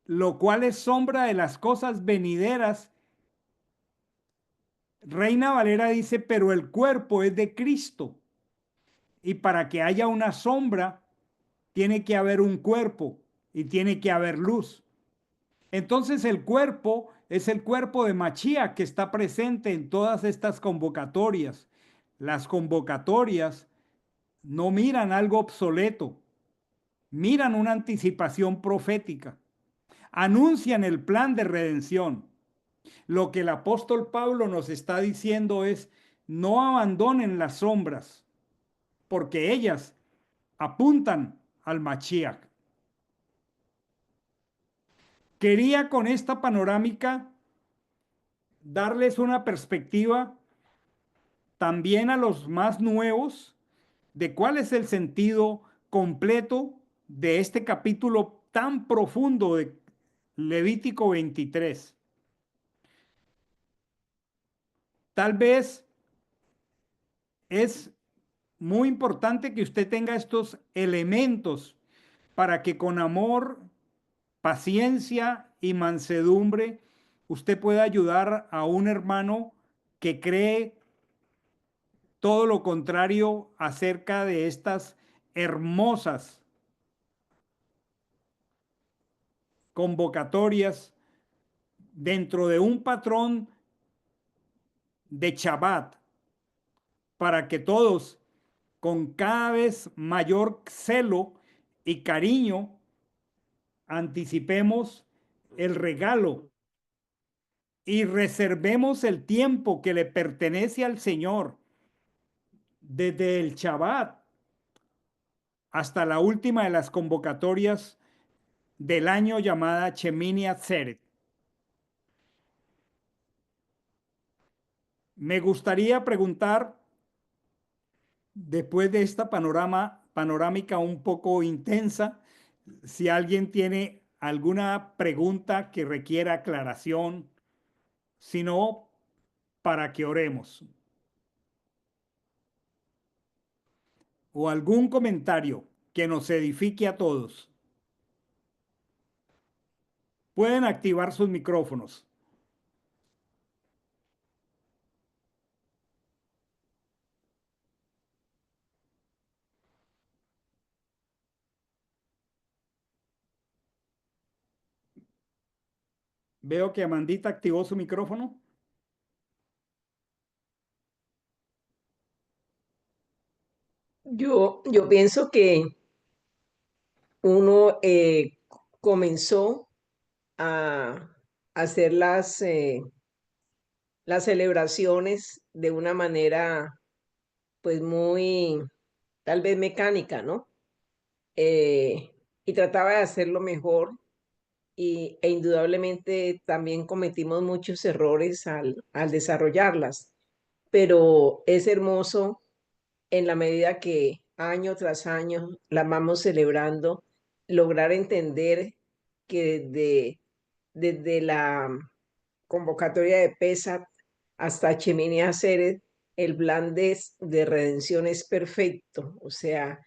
lo cual es sombra de las cosas venideras, Reina Valera dice, pero el cuerpo es de Cristo. Y para que haya una sombra, tiene que haber un cuerpo y tiene que haber luz. Entonces el cuerpo es el cuerpo de Machía que está presente en todas estas convocatorias. Las convocatorias no miran algo obsoleto, miran una anticipación profética, anuncian el plan de redención. Lo que el apóstol Pablo nos está diciendo es, no abandonen las sombras, porque ellas apuntan al Mashiach. Quería con esta panorámica darles una perspectiva también a los más nuevos de cuál es el sentido completo de este capítulo tan profundo de Levítico 23. Tal vez es muy importante que usted tenga estos elementos para que con amor, paciencia y mansedumbre usted pueda ayudar a un hermano que cree todo lo contrario acerca de estas hermosas convocatorias dentro de un patrón de Shabbat para que todos con cada vez mayor celo y cariño anticipemos el regalo y reservemos el tiempo que le pertenece al Señor desde el Shabbat hasta la última de las convocatorias del año llamada Shemini Atzeret. Me gustaría preguntar, después de esta panorámica un poco intensa, si alguien tiene alguna pregunta que requiera aclaración, si no, para que oremos. O algún comentario que nos edifique a todos. Pueden activar sus micrófonos. Veo que Amandita activó su micrófono. Yo pienso que uno comenzó a hacer las celebraciones de una manera pues muy, tal vez mecánica, ¿no? Eh, y trataba de hacerlo mejor e indudablemente también cometimos muchos errores al desarrollarlas, pero es hermoso en la medida que año tras año la vamos celebrando, lograr entender que desde la convocatoria de PESAT hasta Shemini Atzeret, el plan de redención es perfecto. O sea,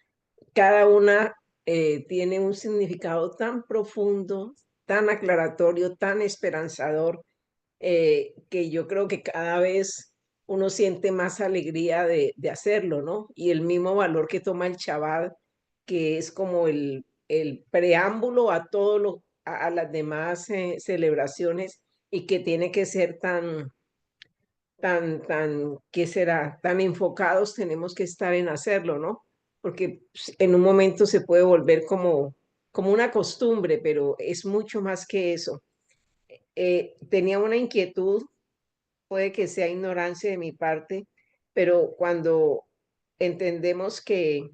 cada una tiene un significado tan profundo, tan aclaratorio, tan esperanzador, que yo creo que cada vez uno siente más alegría de hacerlo, ¿no? Y el mismo valor que toma el Shabbat, que es como el preámbulo a a las demás celebraciones y que tiene que ser ¿qué será? Tan enfocados tenemos que estar en hacerlo, ¿no? Porque pues, en un momento se puede volver como una costumbre, pero es mucho más que eso. tenía una inquietud, puede que sea ignorancia de mi parte, pero cuando entendemos que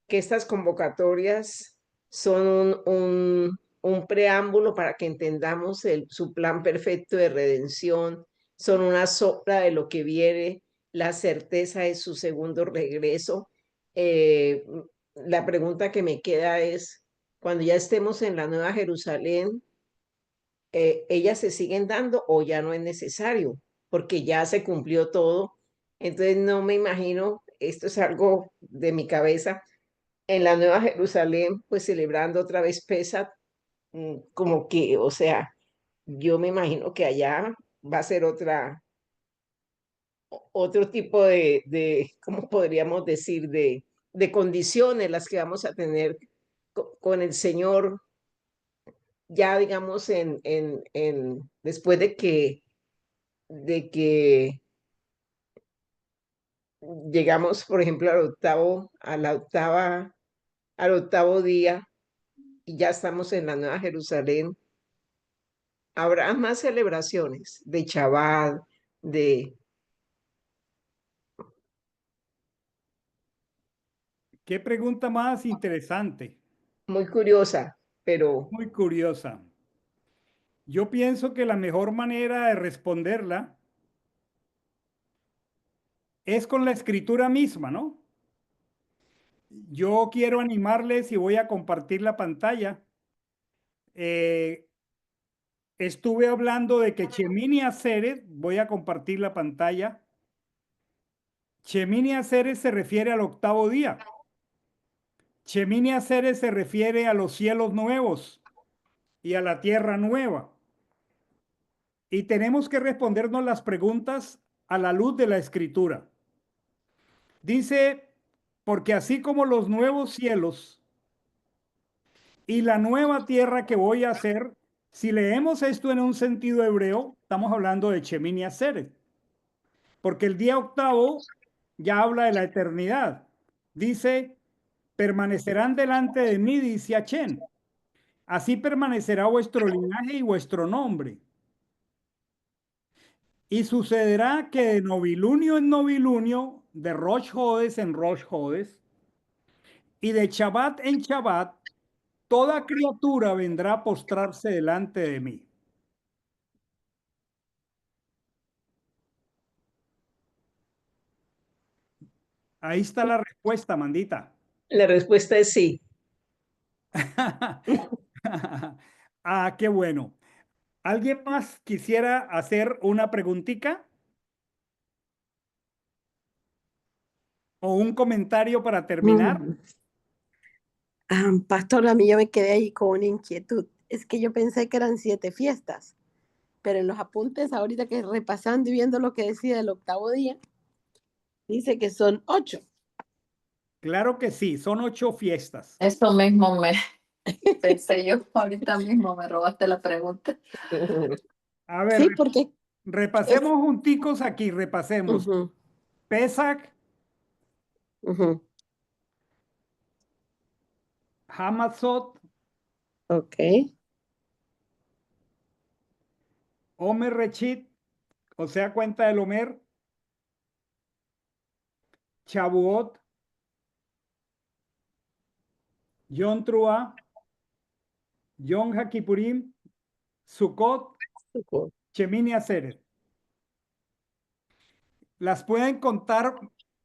estas convocatorias son un preámbulo para que entendamos su plan perfecto de redención, son una sombra de lo que viene, la certeza de su segundo regreso. La pregunta que me queda es, cuando ya estemos en la Nueva Jerusalén, ¿ellas se siguen dando o ya no es necesario? Porque ya se cumplió todo. Entonces no me imagino, esto es algo de mi cabeza, en la Nueva Jerusalén, pues celebrando otra vez Pesach, como que, o sea, yo me imagino que allá va a ser otro tipo ¿cómo podríamos decir? De condiciones las que vamos a tener con el Señor, ya digamos, después de que llegamos, por ejemplo, al octavo día y ya estamos en la Nueva Jerusalén. Habrá más celebraciones de Shabbat, de Qué pregunta más interesante, muy curiosa, pero muy curiosa. Yo pienso que la mejor manera de responderla es con la escritura misma, ¿no? Yo quiero animarles y voy a compartir la pantalla. Eh, Estuve hablando de que Shemini Atzeret, voy a compartir la pantalla. Shemini Atzeret se refiere al octavo día. Shemini Atzeret se refiere a los cielos nuevos y a la tierra nueva. Y tenemos que respondernos las preguntas a la luz de la escritura. Dice, porque así como los nuevos cielos y la nueva tierra que voy a hacer, si leemos esto en un sentido hebreo, estamos hablando de Shemini Atzeret, porque el día octavo ya habla de la eternidad. Dice, permanecerán delante de mí, dice Achén. Así permanecerá vuestro linaje y vuestro nombre. Y sucederá que de novilunio en novilunio, de Rosh Hodes en Rosh Hodes, y de Shabbat en Shabbat, toda criatura vendrá a postrarse delante de mí. Ahí está la respuesta, Mandita. la respuesta es sí. Ah, qué bueno. ¿Alguien más quisiera hacer una preguntita o un comentario para terminar? Mm. Pastor, a mí yo me quedé ahí con una inquietud. Es que yo pensé que eran 7 fiestas, pero en los apuntes, ahorita que repasando y viendo lo que decía el octavo día, dice que son 8. Claro que sí, son 8 fiestas. Eso mismo me pensé yo, ahorita mismo me robaste la pregunta. A ver, Sí, porque repasemos junticos aquí, repasemos. ujú, Pesach, ujú, Hamatzot, ok, Omer Rechit, o sea, cuenta del Omer, Shavuot, Yom Truah, Yom HaKippurim, Sukkot, ujú, Shemini Atzeret. Las pueden contar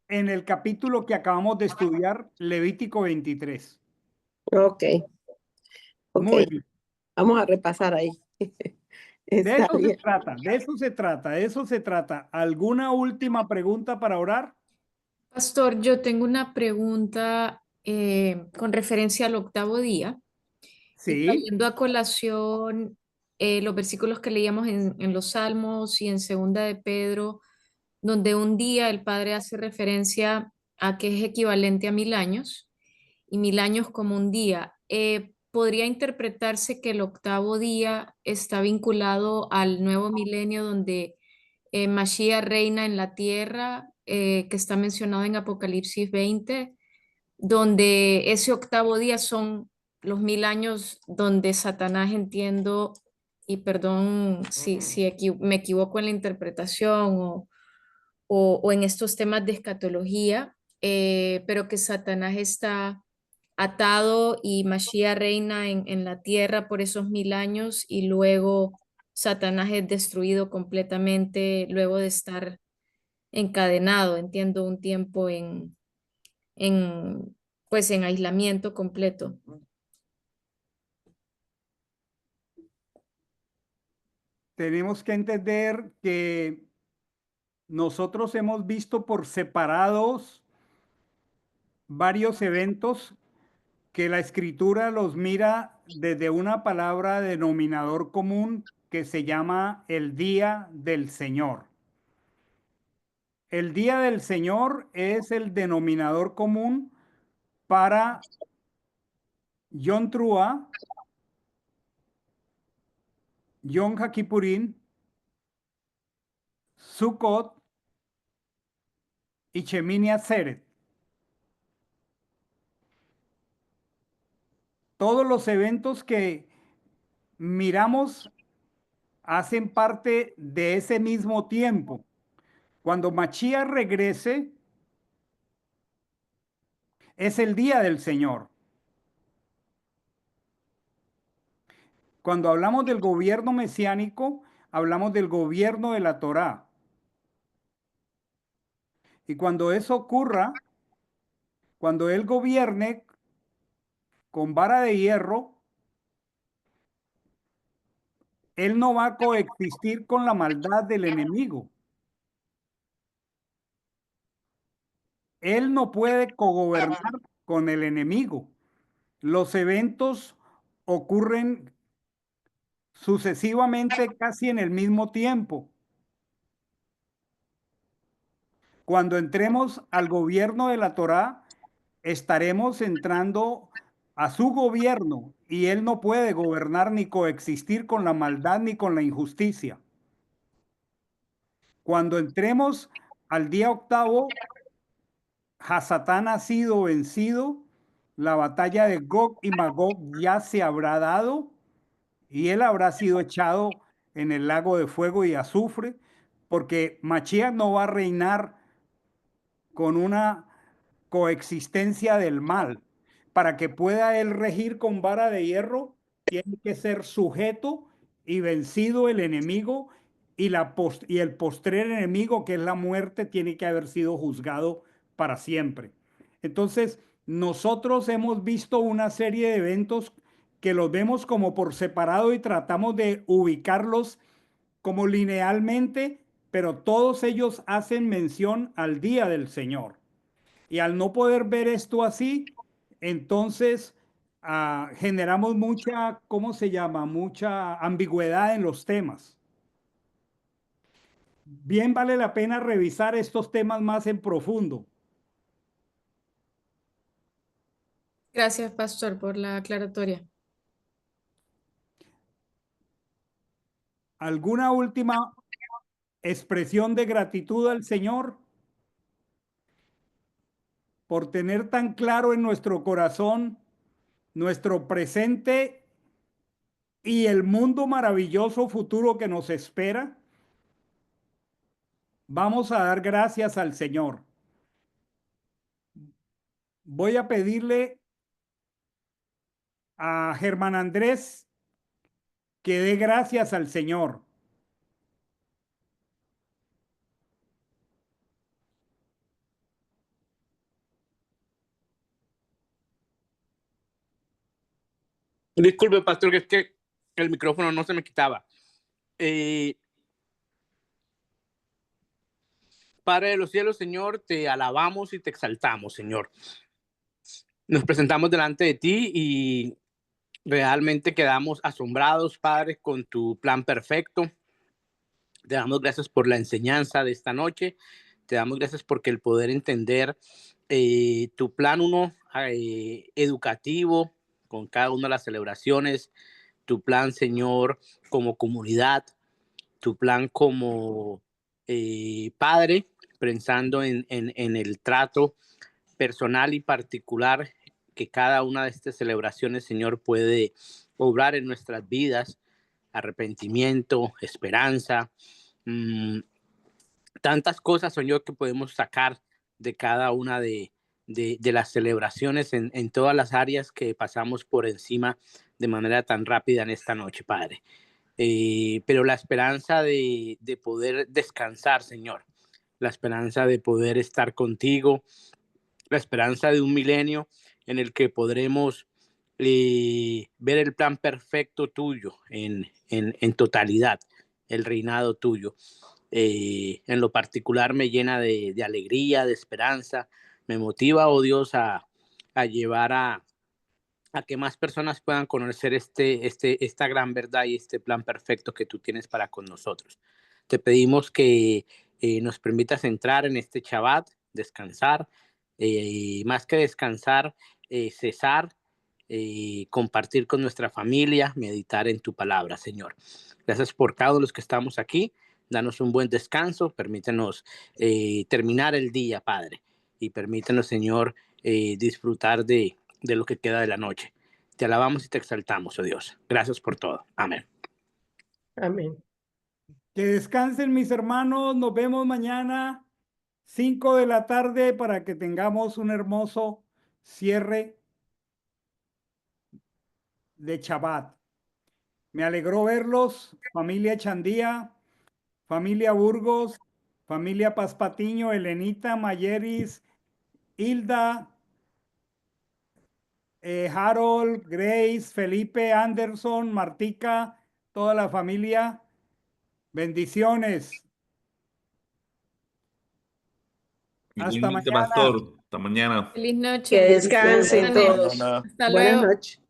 en el capítulo que acabamos de estudiar, Levítico 23. ok, ok. Muy bien. Vamos a repasar ahí. De Está eso se bien. trata, de eso se trata, de eso se trata. ¿Alguna última pregunta para orar? Pastor, yo tengo una pregunta con referencia al octavo día y Sí, trayendo a colación los versículos que leíamos en los Salmos y en Segunda de Pedro, donde un día el Padre hace referencia a que es equivalente a 1000 años y 1000 años como un día. ¿Podría interpretarse que el octavo día está vinculado al nuevo milenio donde Mashiach reina en la tierra, que está mencionado en Apocalipsis 20, donde ese octavo día son los 1000 años donde Satanás, entiendo, y perdón si me equivoco en la interpretación o en estos temas de escatología, pero que Satanás está atado y Mashiach reina en la tierra por esos 1000 años y luego Satanás es destruido completamente luego de estar encadenado, entiendo, un tiempo en, pues en aislamiento completo. Tenemos que entender que nosotros hemos visto por separados varios eventos que la escritura los mira desde una palabra denominador común que se llama el día del Señor. El día del Señor es el denominador común para Yom Teruah, Yom HaKippurim, Sukkot y Shemini Atzeret. Todos los eventos que miramos hacen parte de ese mismo tiempo. Cuando Mashiach regrese, es el día del Señor. Cuando hablamos del gobierno mesiánico, hablamos del gobierno de la Torá. Y cuando eso ocurra, cuando Él gobierne con vara de hierro, Él no va a coexistir con la maldad del enemigo. Él no puede cogobernar con el enemigo. Los eventos ocurren sucesivamente casi en el mismo tiempo. Cuando entremos al gobierno de la Torá, estaremos entrando a su gobierno y él no puede gobernar ni coexistir con la maldad ni con la injusticia. Cuando entremos al día octavo, Hasatán ha sido vencido, la batalla de Gog y Magog ya se habrá dado y él habrá sido echado en el lago de fuego y azufre, porque Mashiach no va a reinar con una coexistencia del mal. Para que pueda él regir con vara de hierro, tiene que ser sujeto y vencido el enemigo y el postrer enemigo, que es la muerte, tiene que haber sido juzgado para siempre. Entonces, nosotros hemos visto una serie de eventos que los vemos como por separado y tratamos de ubicarlos como linealmente, pero todos ellos hacen mención al día del Señor. Y al no poder ver esto así, entonces generamos mucha, ¿cómo se llama? Mucha ambigüedad en los temas. Bien vale la pena revisar estos temas más en profundo. Gracias, Pastor, por la aclaratoria. ¿Alguna última expresión de gratitud al Señor por tener tan claro en nuestro corazón nuestro presente y el mundo maravilloso futuro que nos espera? Vamos a dar gracias al Señor. Voy a pedirle a Germán Andrés que dé gracias al Señor. Disculpe, pastor, que es que el micrófono no se me quitaba. Padre de los cielos, Señor, te alabamos y te exaltamos, Señor. Nos presentamos delante de ti y realmente quedamos asombrados, Padre, con tu plan perfecto. Te damos gracias por la enseñanza de esta noche. Te damos gracias porque el poder entender tu plan educativo con cada una de las celebraciones, tu plan, Señor, como comunidad, tu plan como padre, pensando en el trato personal y particular que cada una de estas celebraciones, Señor, puede obrar en nuestras vidas. arrepentimiento, esperanza, tantas cosas, Señor, que podemos sacar de cada una de las celebraciones en todas las áreas que pasamos por encima de manera tan rápida en esta noche, Padre. Pero la esperanza de poder descansar, Señor, la esperanza de poder estar contigo, la esperanza de un milenio en el que podremos ver el plan perfecto tuyo en totalidad, el reinado tuyo. En lo particular me llena de alegría, de esperanza, me motiva, oh Dios, a llevar a que más personas puedan conocer esta gran verdad y este plan perfecto que tú tienes para con nosotros. Te pedimos que nos permitas entrar en este Shabbat, descansar, más que descansar, cesar, compartir con nuestra familia, meditar en tu palabra, Señor. Gracias por cada uno de los que estamos aquí. Danos un buen descanso, permítenos terminar el día, Padre, y permítenos, Señor, disfrutar de lo que queda de la noche. Te alabamos y te exaltamos, oh Dios. Gracias por todo. Amén. Amén. Que descansen, mis hermanos. Nos vemos mañana, 5 de la tarde, para que tengamos un hermoso cierre de Shabbat. Me alegró verlos, familia Chandía, familia Burgos, familia Paspatiño, Elenita, Mayeris, Hilda, Harold, Grace, Felipe, Anderson, Martica, toda la familia. Bendiciones. Hasta Igualmente, mañana. pastor. Hasta mañana. Feliz noche. Que descansen Bendiciones. todos. Mañana. Hasta Buenas luego. noches.